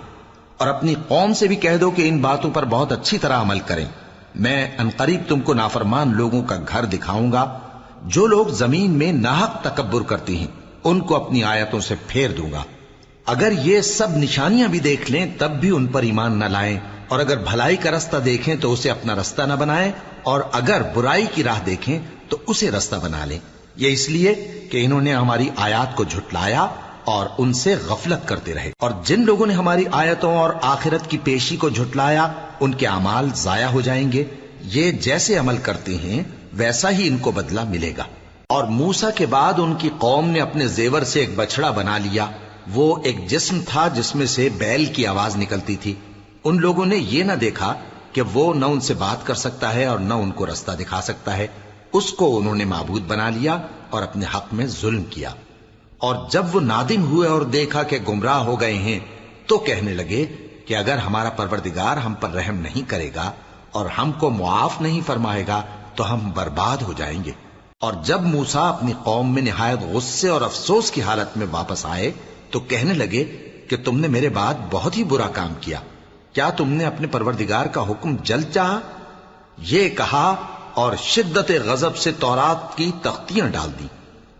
اور اپنی قوم سے بھی کہہ دو کہ ان باتوں پر بہت اچھی طرح عمل کریں۔ میں انقریب تم کو نافرمان لوگوں کا گھر دکھاؤں گا، جو لوگ زمین میں ناحق تکبر کرتے ہیں ان کو اپنی آیتوں سے پھیر دوں گا۔ اگر یہ سب نشانیاں بھی دیکھ لیں تب بھی ان پر ایمان نہ لائیں، اور اگر بھلائی کا رستہ دیکھیں تو اسے اپنا رستہ نہ بنائیں، اور اگر برائی کی راہ دیکھیں تو اسے رستہ بنا لیں۔ یہ اس لیے کہ انہوں نے ہماری آیات کو جھٹلایا اور ان سے غفلت کرتے رہے، اور جن لوگوں نے ہماری آیتوں اور آخرت کی پیشی کو جھٹلایا ان کے اعمال ضائع ہو جائیں گے۔ یہ جیسے عمل کرتے ہیں ویسا ہی ان کو بدلہ ملے گا۔ اور موسیٰ کے بعد ان کی قوم نے اپنے زیور سے ایک بچڑا بنا لیا، وہ ایک جسم تھا جس میں سے بیل کی آواز نکلتی تھی۔ ان لوگوں نے یہ نہ دیکھا کہ وہ نہ ان سے بات کر سکتا ہے اور نہ ان کو رستہ دکھا سکتا ہے، اس کو انہوں نے معبود بنا لیا اور اپنے حق میں ظلم کیا۔ اور جب وہ نادم ہوئے اور دیکھا کہ گمراہ ہو گئے ہیں تو کہنے لگے کہ اگر ہمارا پروردگار ہم پر رحم نہیں کرے گا اور ہم کو معاف نہیں فرمائے گا تو ہم برباد ہو جائیں گے۔ اور جب موسیٰ اپنی قوم میں نہایت غصے اور افسوس کی حالت میں واپس آئے تو کہنے لگے کہ تم نے میرے بعد بہت ہی برا کام کیا، کیا تم نے اپنے پروردگار کا حکم جلد چاہا؟ یہ کہا اور شدت غضب سے تورات کی تختیاں ڈال دی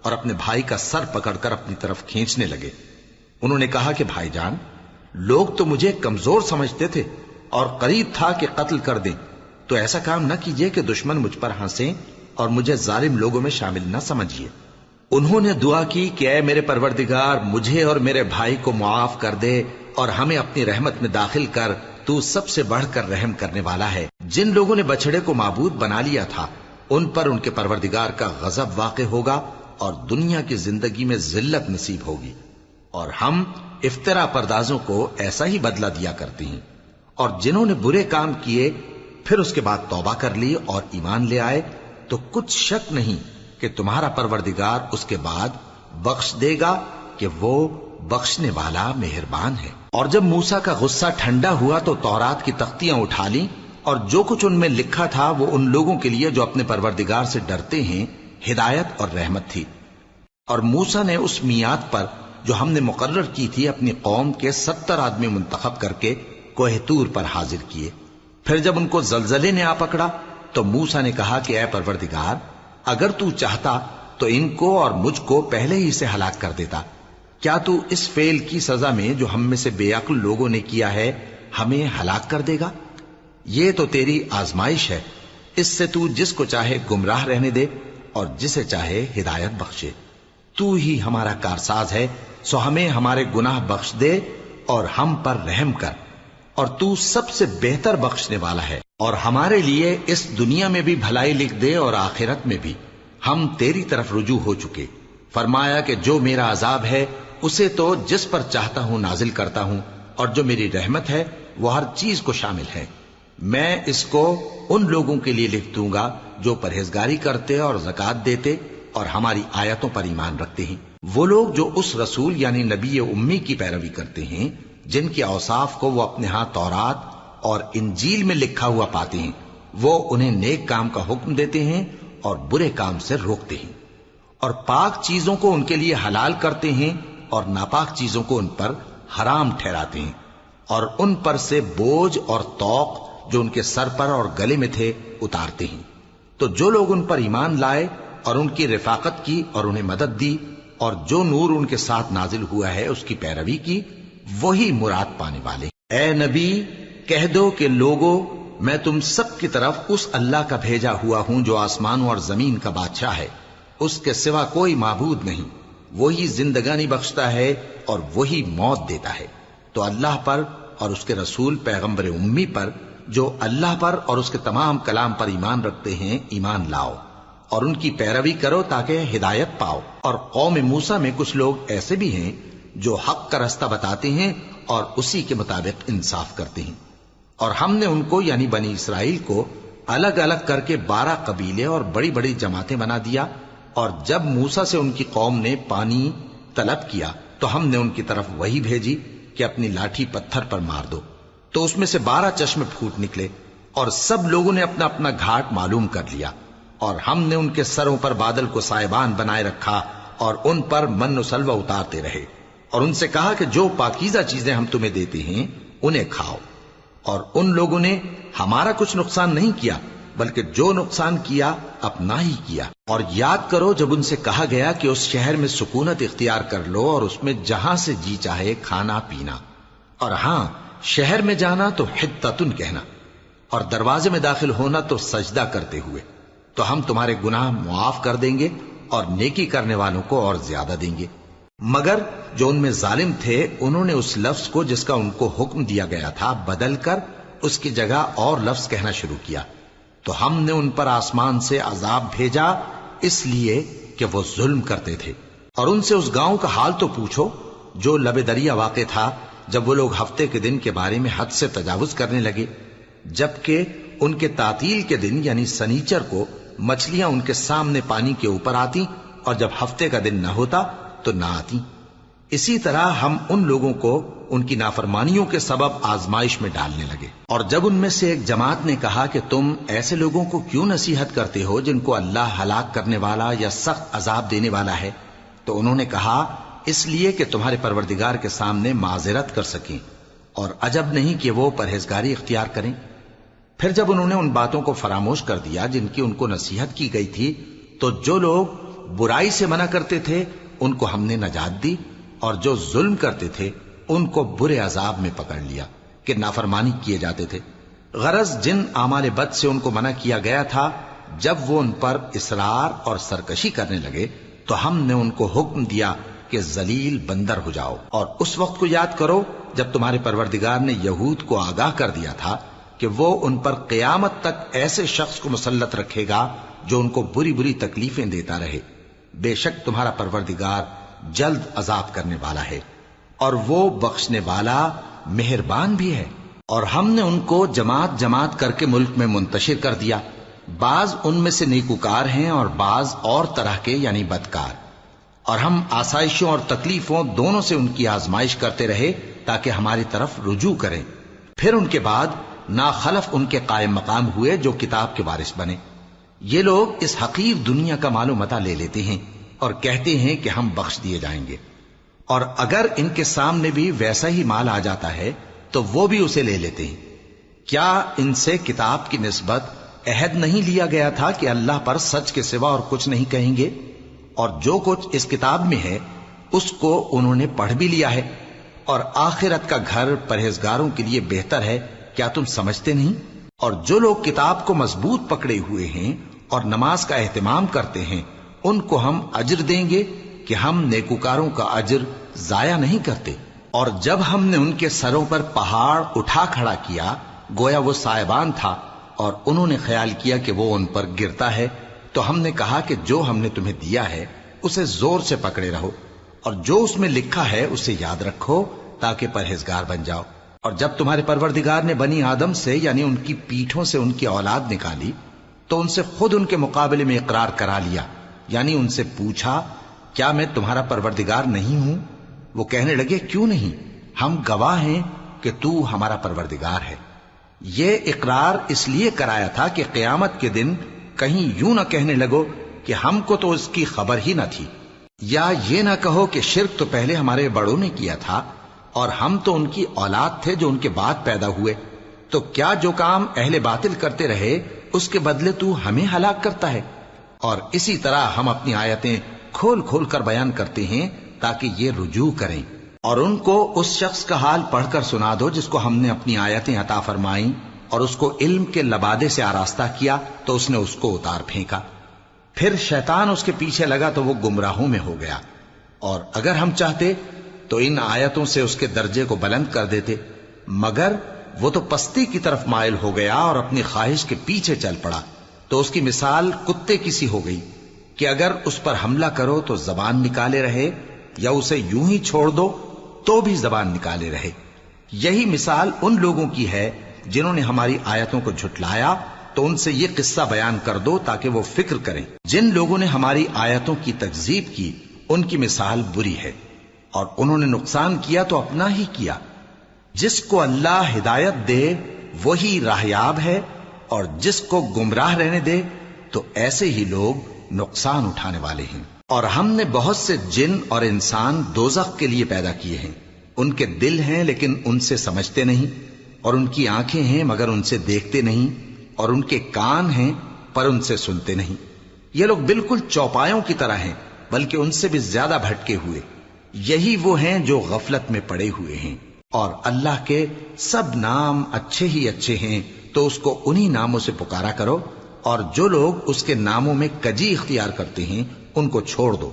اور اپنے بھائی کا سر پکڑ کر اپنی طرف کھینچنے لگے۔ انہوں نے کہا کہ بھائی جان، لوگ تو مجھے کمزور سمجھتے تھے اور قریب تھا کہ قتل کر دیں، تو ایسا کام نہ کیجیے کہ دشمن مجھ پر ہنسیں اور مجھے ظالم لوگوں میں شامل نہ سمجھیے۔ انہوں نے دعا کی کہ اے میرے پروردگار، مجھے اور میرے بھائی کو معاف کر دے اور ہمیں اپنی رحمت میں داخل کر، تو سب سے بڑھ کر رحم کرنے والا ہے۔ جن لوگوں نے بچڑے کو معبود بنا لیا تھا ان پر ان کے پروردگار کا غضب واقع ہوگا اور دنیا کی زندگی میں ذلت نصیب ہوگی، اور ہم افترا پردازوں کو ایسا ہی بدلہ دیا کرتے ہیں۔ اور جنہوں نے برے کام کیے پھر اس کے بعد توبہ کر لی اور ایمان لے آئے تو کچھ شک نہیں کہ تمہارا پروردگار اس کے بعد بخش دے گا کہ وہ بخشنے والا مہربان ہے۔ اور جب موسیٰ کا غصہ ٹھنڈا ہوا تو تورات کی تختیاں اٹھا لیں، اور جو کچھ ان میں لکھا تھا وہ ان لوگوں کے لیے جو اپنے پروردگار سے ڈرتے ہیں ہدایت اور رحمت تھی۔ اور موسیٰ نے اس میعاد پر جو ہم نے مقرر کی تھی اپنی قوم کے 70 آدمی منتخب کر کے کوہ طور پر حاضر کیے۔ پھر جب ان کو زلزلے نے آ پکڑا تو موسیٰ نے کہا کہ اے پروردگار، اگر تو چاہتا تو ان کو اور مجھ کو پہلے ہی سے ہلاک کر دیتا۔ کیا تو اس فعل کی سزا میں جو ہم میں سے بے عقل لوگوں نے کیا ہے ہمیں ہلاک کر دے گا؟ یہ تو تیری آزمائش ہے، اس سے تو جس کو چاہے گمراہ رہنے دے اور جسے چاہے ہدایت بخشے۔ تو ہی ہمارا کارساز ہے، سو ہمیں ہمارے گناہ بخش دے اور ہم پر رحم کر، اور تو سب سے بہتر بخشنے والا ہے، اور ہمارے لیے اس دنیا میں بھی بھلائی لکھ دے اور آخرت میں بھی۔ ہم تیری طرف رجوع ہو چکے۔ فرمایا کہ جو میرا عذاب ہے اسے تو جس پر چاہتا ہوں نازل کرتا ہوں، اور جو میری رحمت ہے وہ ہر چیز کو شامل ہے۔ میں اس کو ان لوگوں کے لیے لکھ دوں گا جو پرہیزگاری کرتے اور زکوٰۃ دیتے اور ہماری آیتوں پر ایمان رکھتے ہیں، وہ لوگ جو اس رسول یعنی نبی امی کی پیروی کرتے ہیں جن کے اوصاف کو وہ اپنے ہاں تورات اور انجیل میں لکھا ہوا پاتے ہیں، وہ انہیں نیک کام کا حکم دیتے ہیں اور برے کام سے روکتے ہیں، اور پاک چیزوں کو ان کے لیے حلال کرتے ہیں اور ناپاک چیزوں کو ان پر حرام ٹھہراتے ہیں، اور ان پر سے بوجھ اور طوق جو ان کے سر پر اور گلے میں تھے اتارتے ہیں۔ تو جو لوگ ان پر ایمان لائے اور ان کی رفاقت کی اور انہیں مدد دی اور جو نور ان کے ساتھ نازل ہوا ہے اس کی پیروی کی، وہی مراد پانے والے۔ اے نبی کہہ دو کہ لوگو، میں تم سب کی طرف اس اللہ کا بھیجا ہوا ہوں جو آسمانوں اور زمین کا بادشاہ ہے، اس کے سوا کوئی معبود نہیں، وہی زندگانی بخشتا ہے اور وہی موت دیتا ہے۔ تو اللہ پر اور اس کے رسول پیغمبر امی پر جو اللہ پر اور اس کے تمام کلام پر ایمان رکھتے ہیں ایمان لاؤ اور ان کی پیروی کرو تاکہ ہدایت پاؤ۔ اور قوم موسیٰ میں کچھ لوگ ایسے بھی ہیں جو حق کا رستہ بتاتے ہیں اور اسی کے مطابق انصاف کرتے ہیں۔ اور ہم نے ان کو یعنی بنی اسرائیل کو الگ الگ کر کے 12 قبیلے اور بڑی بڑی جماعتیں بنا دیا، اور جب موسیٰ سے ان کی قوم نے پانی طلب کیا تو ہم نے ان کی طرف وہی بھیجی کہ اپنی لاٹھی پتھر پر مار دو، تو اس میں سے 12 چشمے پھوٹ نکلے، اور سب لوگوں نے اپنا اپنا گھاٹ معلوم کر لیا۔ اور ہم نے ان کے سروں پر بادل کو سائبان بنائے رکھا اور ان پر من و سلوہ اتارتے رہے، اور ان سے کہا کہ جو پاکیزہ چیزیں ہم تمہیں دیتے ہیں انہیں کھاؤ۔ اور ان لوگوں نے ہمارا کچھ نقصان نہیں کیا، بلکہ جو نقصان کیا اپنا ہی کیا۔ اور یاد کرو جب ان سے کہا گیا کہ اس شہر میں سکونت اختیار کر لو اور اس میں جہاں سے جی چاہے کھانا پینا، اور ہاں شہر میں جانا تو حتتن کہنا، اور دروازے میں داخل ہونا تو سجدہ کرتے ہوئے، تو ہم تمہارے گناہ معاف کر دیں گے اور نیکی کرنے والوں کو اور زیادہ دیں گے۔ مگر جو ان میں ظالم تھے انہوں نے اس لفظ کو جس کا ان کو حکم دیا گیا تھا بدل کر اس کی جگہ اور لفظ کہنا شروع کیا، تو ہم نے ان پر آسمان سے عذاب بھیجا اس لیے کہ وہ ظلم کرتے تھے۔ اور ان سے اس گاؤں کا حال تو پوچھو جو لب دریا واقع تھا، جب وہ لوگ ہفتے کے دن کے بارے میں حد سے تجاوز کرنے لگے، جبکہ ان کے تعطیل کے دن یعنی سنیچر کو مچھلیاں ان کے سامنے پانی کے اوپر آتی، اور جب ہفتے کا دن نہ ہوتا تو نہ آتی۔ اسی طرح ہم ان لوگوں کو ان کی نافرمانیوں کے سبب آزمائش میں ڈالنے لگے۔ اور جب ان میں سے ایک جماعت نے کہا کہ تم ایسے لوگوں کو کیوں نصیحت کرتے ہو جن کو اللہ ہلاک کرنے والا یا سخت عذاب دینے والا ہے، تو انہوں نے کہا اس لیے کہ تمہارے پروردگار کے سامنے معذرت کر سکیں، اور عجب نہیں کہ وہ پرہیزگاری اختیار کریں۔ پھر جب انہوں نے ان باتوں کو فراموش کر دیا جن کی ان کو نصیحت کی گئی تھی، تو جو لوگ برائی سے منع کرتے تھے ان کو ہم نے نجات دی، اور جو ظلم کرتے تھے ان کو برے عذاب میں پکڑ لیا کہ نافرمانی کیے جاتے تھے۔ غرض جن اعمال بد سے ان کو منع کیا گیا تھا، جب وہ ان پر اصرار اور سرکشی کرنے لگے تو ہم نے ان کو حکم دیا کہ ذلیل بندر ہو جاؤ۔ اور اس وقت کو یاد کرو جب تمہارے پروردگار نے یہود کو آگاہ کر دیا تھا کہ وہ ان پر قیامت تک ایسے شخص کو مسلط رکھے گا جو ان کو بری بری تکلیفیں دیتا رہے۔ بے شک تمہارا پروردگار جلد عذاب کرنے والا ہے، اور وہ بخشنے والا مہربان بھی ہے۔ اور ہم نے ان کو جماعت جماعت کر کے ملک میں منتشر کر دیا، بعض ان میں سے نیکوکار ہیں اور بعض اور طرح کے یعنی بدکار، اور ہم آسائشوں اور تکلیفوں دونوں سے ان کی آزمائش کرتے رہے تاکہ ہماری طرف رجوع کریں۔ پھر ان کے بعد ناخلف ان کے قائم مقام ہوئے جو کتاب کے وارث بنے۔ یہ لوگ اس حقیر دنیا کا مال و متاع لے لیتے ہیں اور کہتے ہیں کہ ہم بخش دیے جائیں گے، اور اگر ان کے سامنے بھی ویسا ہی مال آ جاتا ہے تو وہ بھی اسے لے لیتے ہیں۔ کیا ان سے کتاب کی نسبت عہد نہیں لیا گیا تھا کہ اللہ پر سچ کے سوا اور کچھ نہیں کہیں گے؟ اور جو کچھ اس کتاب میں ہے اس کو انہوں نے پڑھ بھی لیا ہے، اور آخرت کا گھر پرہیزگاروں کے لیے بہتر ہے، کیا تم سمجھتے نہیں؟ اور جو لوگ کتاب کو مضبوط پکڑے ہوئے ہیں اور نماز کا اہتمام کرتے ہیں ان کو ہم اجر دیں گے کہ ہم نیکوکاروں کا اجر ضائع نہیں کرتے۔ اور جب ہم نے ان کے سروں پر پہاڑ اٹھا کھڑا کیا گویا وہ سائبان تھا، اور انہوں نے خیال کیا کہ وہ ان پر گرتا ہے، تو ہم نے کہا کہ جو ہم نے تمہیں دیا ہے اسے زور سے پکڑے رہو، اور جو اس میں لکھا ہے اسے یاد رکھو تاکہ پرہیزگار بن جاؤ۔ اور جب تمہارے پروردگار نے بنی آدم سے یعنی ان کی پیٹھوں سے ان کی اولاد نکالی تو ان سے خود ان کے مقابلے میں اقرار کرا لیا، یعنی ان سے پوچھا کیا میں تمہارا پروردگار نہیں ہوں؟ وہ کہنے لگے کیوں نہیں، ہم گواہ ہیں کہ تو ہمارا پروردگار ہے۔ یہ اقرار اس لیے کرایا تھا کہ قیامت کے دن کہیں یوں نہ کہنے لگو کہ ہم کو تو اس کی خبر ہی نہ تھی، یا یہ نہ کہو کہ شرک تو پہلے ہمارے بڑوں نے کیا تھا اور ہم تو ان کی اولاد تھے جو ان کے بعد پیدا ہوئے۔ تو کیا جو کام اہل باطل کرتے رہے اس کے بدلے تو ہمیں ہلاک کرتا ہے؟ اور اسی طرح ہم اپنی آیتیں کھول کھول کر بیان کرتے ہیں تاکہ یہ رجوع کریں۔ اور ان کو اس شخص کا حال پڑھ کر سنا دو جس کو ہم نے اپنی آیتیں عطا فرمائیں اور اس کو علم کے لبادے سے آراستہ کیا تو اس نے اس کو اتار پھینکا، پھر شیطان اس کے پیچھے لگا تو وہ گمراہوں میں ہو گیا۔ اور اگر ہم چاہتے تو ان آیتوں سے اس کے درجے کو بلند کر دیتے، مگر وہ تو پستی کی طرف مائل ہو گیا اور اپنی خواہش کے پیچھے چل پڑا، تو اس کی مثال کتے کی سی ہو گئی کہ اگر اس پر حملہ کرو تو زبان نکالے رہے، یا اسے یوں ہی چھوڑ دو تو بھی زبان نکالے رہے۔ یہی مثال ان لوگوں کی ہے جنہوں نے ہماری آیتوں کو جھٹلایا، تو ان سے یہ قصہ بیان کر دو تاکہ وہ فکر کریں۔ جن لوگوں نے ہماری آیتوں کی تکذیب کی ان کی مثال بری ہے، اور انہوں نے نقصان کیا تو اپنا ہی کیا۔ جس کو اللہ ہدایت دے وہی راہیاب ہے، اور جس کو گمراہ رہنے دے تو ایسے ہی لوگ نقصان اٹھانے والے ہیں۔ اور ہم نے بہت سے جن اور انسان دوزخ کے لیے پیدا کیے ہیں، ان کے دل ہیں لیکن ان سے سمجھتے نہیں، اور ان کی آنکھیں ہیں مگر ان سے دیکھتے نہیں، اور ان کے کان ہیں پر ان سے سنتے نہیں۔ یہ لوگ بالکل چوپایوں کی طرح ہیں، بلکہ ان سے بھی زیادہ بھٹکے ہوئے۔ یہی وہ ہیں جو غفلت میں پڑے ہوئے ہیں۔ اور اللہ کے سب نام اچھے ہی اچھے ہیں، تو اس کو انہی ناموں سے پکارا کرو، اور جو لوگ اس کے ناموں میں کجی اختیار کرتے ہیں ان کو چھوڑ دو۔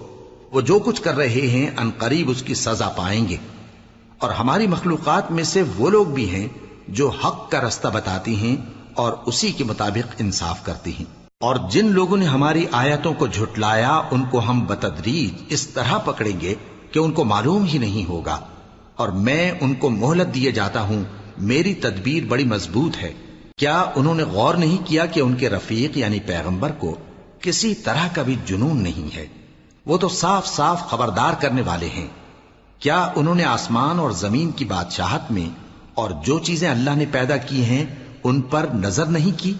وہ جو کچھ کر رہے ہیں ان قریب اس کی سزا پائیں گے۔ اور ہماری مخلوقات میں سے وہ لوگ بھی ہیں جو حق کا رستہ بتاتی ہیں اور اسی کے مطابق انصاف کرتی ہیں۔ اور جن لوگوں نے ہماری آیتوں کو جھٹلایا ان کو ہم بتدریج اس طرح پکڑیں گے کہ ان کو معلوم ہی نہیں ہوگا، اور میں ان کو مہلت دیے جاتا ہوں، میری تدبیر بڑی مضبوط ہے۔ کیا انہوں نے غور نہیں کیا کہ ان کے رفیق یعنی پیغمبر کو کسی طرح کا بھی جنون نہیں ہے؟ وہ تو صاف صاف خبردار کرنے والے ہیں۔ کیا انہوں نے آسمان اور زمین کی بادشاہت میں اور جو چیزیں اللہ نے پیدا کی ہیں ان پر نظر نہیں کی،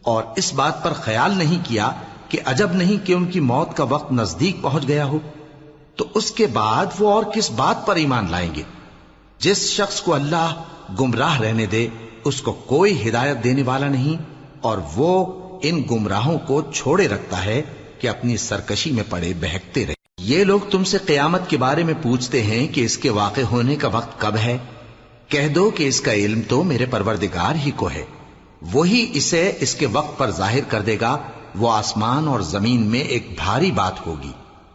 اور اس بات پر خیال نہیں کیا کہ عجب نہیں کہ ان کی موت کا وقت نزدیک پہنچ گیا ہو؟ تو اس کے بعد وہ اور کس بات پر ایمان لائیں گے؟ جس شخص کو اللہ گمراہ رہنے دے اس کو کوئی ہدایت دینے والا نہیں، اور وہ ان گمراہوں کو چھوڑے رکھتا ہے کہ اپنی سرکشی میں پڑے بہکتے رہے۔ یہ لوگ تم سے قیامت کے بارے میں پوچھتے ہیں کہ اس کے واقع ہونے کا وقت کب ہے؟ کہہ دو کہ اس کا علم تو میرے پروردگار ہی کو ہے، وہی اسے اس کے وقت پر ظاہر کر دے گا۔ وہ آسمان اور زمین میں ایک بھاری بات ہوگی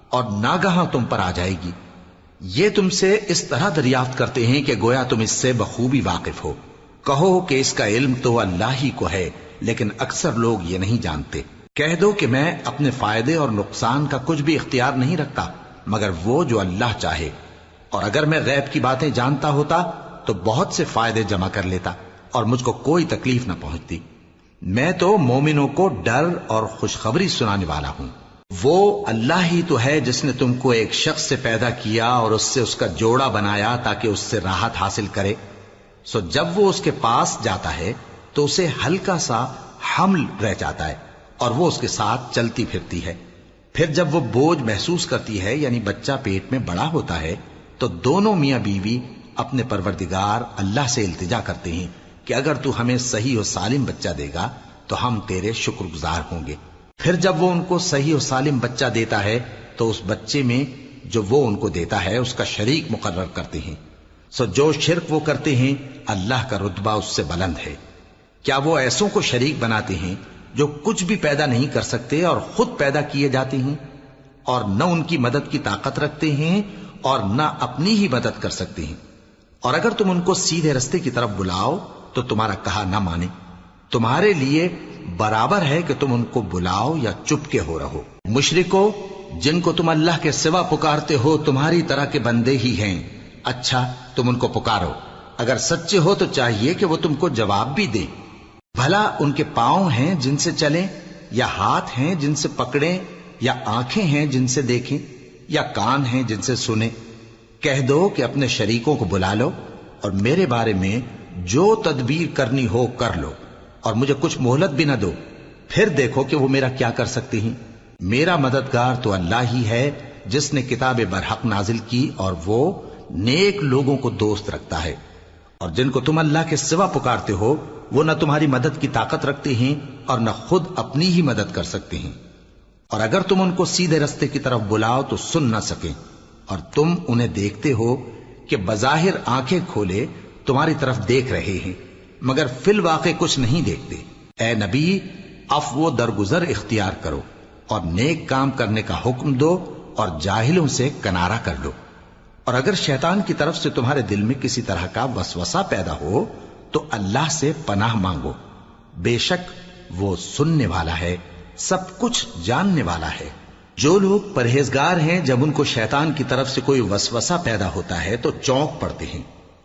اور ناگہاں تم پر آ جائے گی۔ یہ تم سے اس طرح دریافت کرتے ہیں کہ گویا تم اس سے بخوبی واقف ہو۔ کہو کہ اس کا علم تو اللہ ہی کو ہے، لیکن اکثر لوگ یہ نہیں جانتے۔ کہہ دو کہ میں اپنے فائدے اور نقصان کا کچھ بھی اختیار نہیں رکھتا مگر وہ جو اللہ چاہے، اور اگر میں غیب کی باتیں جانتا ہوتا تو بہت سے فائدے جمع کر لیتا اور مجھ کو کوئی تکلیف نہ پہنچتی۔ میں تو مومنوں کو ڈر اور خوشخبری سنانے والا ہوں۔ وہ اللہ ہی تو ہے جس نے تم کو ایک شخص سے پیدا کیا اور اس سے اس کا جوڑا بنایا تاکہ اس سے راحت حاصل کرے۔ سو جب وہ اس کے پاس جاتا ہے تو اسے ہلکا سا حمل رہ جاتا ہے اور وہ اس کے ساتھ چلتی پھرتی ہے۔ پھر جب وہ بوجھ محسوس کرتی ہے یعنی بچہ پیٹ میں بڑا ہوتا ہے تو دونوں میاں بیوی اپنے پروردگار اللہ سے التجا کرتے ہیں کہ اگر تو ہمیں صحیح و سالم بچہ دے گا تو ہم تیرے شکر گزار ہوں گے۔ پھر جب وہ ان کو صحیح و سالم بچہ دیتا ہے تو اس بچے میں جو وہ ان کو دیتا ہے اس کا شریک مقرر کرتے ہیں۔ سو جو شرک وہ کرتے ہیں اللہ کا رتبہ اس سے بلند ہے۔ کیا وہ ایسوں کو شریک بناتے ہیں جو کچھ بھی پیدا نہیں کر سکتے اور خود پیدا کیے جاتے ہیں، اور نہ ان کی مدد کی طاقت رکھتے ہیں اور نہ اپنی ہی مدد کر سکتے ہیں؟ اور اگر تم ان کو سیدھے رستے کی طرف بلاؤ تو تمہارا کہا نہ مانے، تمہارے لیے برابر ہے کہ تم ان کو بلاؤ یا چپ کے ہو رہو۔ مشرکو، جن کو تم اللہ کے سوا پکارتے ہو تمہاری طرح کے بندے ہی ہیں، اچھا تم ان کو پکارو، اگر سچے ہو تو چاہیے کہ وہ تم کو جواب بھی دیں۔ بھلا ان کے پاؤں ہیں جن سے چلیں، یا ہاتھ ہیں جن سے پکڑیں، یا آنکھیں ہیں جن سے دیکھیں، یا کان ہیں جن سے سنیں؟ کہہ دو کہ اپنے شریکوں کو بلا لو اور میرے بارے میں جو تدبیر کرنی ہو کر لو، اور مجھے کچھ مہلت بھی نہ دو، پھر دیکھو کہ وہ میرا کیا کر سکتے ہیں۔ میرا مددگار تو اللہ ہی ہے جس نے کتاب برحق نازل کی، اور وہ نیک لوگوں کو دوست رکھتا ہے۔ اور جن کو تم اللہ کے سوا پکارتے ہو وہ نہ تمہاری مدد کی طاقت رکھتے ہیں اور نہ خود اپنی ہی مدد کر سکتے ہیں، اور اگر تم ان کو سیدھے رستے کی طرف بلاؤ تو سن نہ سکیں، اور تم انہیں دیکھتے ہو کہ بظاہر آنکھیں کھولے تمہاری طرف دیکھ رہے ہیں مگر فی الواقع کچھ نہیں دیکھتے۔ اے نبی، عفو و درگزر اختیار کرو اور نیک کام کرنے کا حکم دو اور جاہلوں سے کنارہ کر لو۔ اور اگر شیطان کی طرف سے تمہارے دل میں کسی طرح کا وسوسہ پیدا ہو تو اللہ سے پناہ مانگو، بے شک وہ سننے والا ہے، سب کچھ جاننے والا ہے۔ جو لوگ پرہیزگار ہیں جب ان کو شیطان کی طرف سے کوئی وسوسہ پیدا ہوتا ہے تو چونک پڑتے ہیں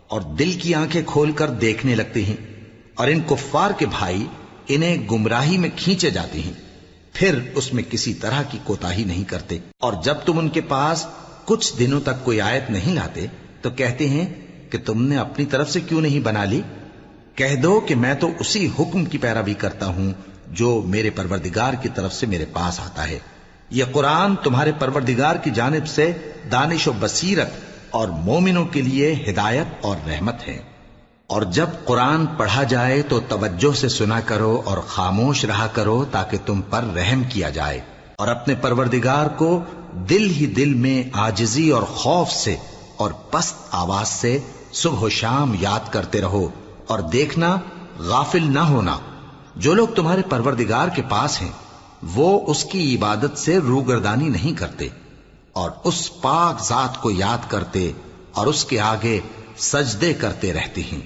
اور دل کی آنکھیں کھول کر دیکھنے لگتے ہیں، اور ان کفار کے بھائی انہیں گمراہی میں کھینچے جاتے ہیں، پھر اس میں کسی طرح کی کوتاہی نہیں کرتے۔ اور جب تم ان کے پاس کچھ دنوں تک کوئی آیت نہیں لاتے تو کہتے ہیں کہ تم نے اپنی طرف سے کیوں نہیں بنا لی؟ کہہ دو کہ میں تو اسی حکم کی پیروی کرتا ہوں جو میرے پروردگار کی طرف سے میرے پاس آتا ہے۔ یہ قرآن تمہارے پروردگار کی جانب سے دانش و بصیرت اور مومنوں کے لیے ہدایت اور رحمت ہے۔ اور جب قرآن پڑھا جائے تو توجہ سے سنا کرو اور خاموش رہا کرو تاکہ تم پر رحم کیا جائے، اور اپنے پروردگار کو دل ہی دل میں عاجزی اور خوف سے اور پست آواز سے صبح و شام یاد کرتے رہو، اور دیکھنا غافل نہ ہونا۔ جو لوگ تمہارے پروردگار کے پاس ہیں وہ اس کی عبادت سے روگردانی نہیں کرتے، اور اس پاک ذات کو یاد کرتے اور اس کے آگے سجدے کرتے رہتے ہیں۔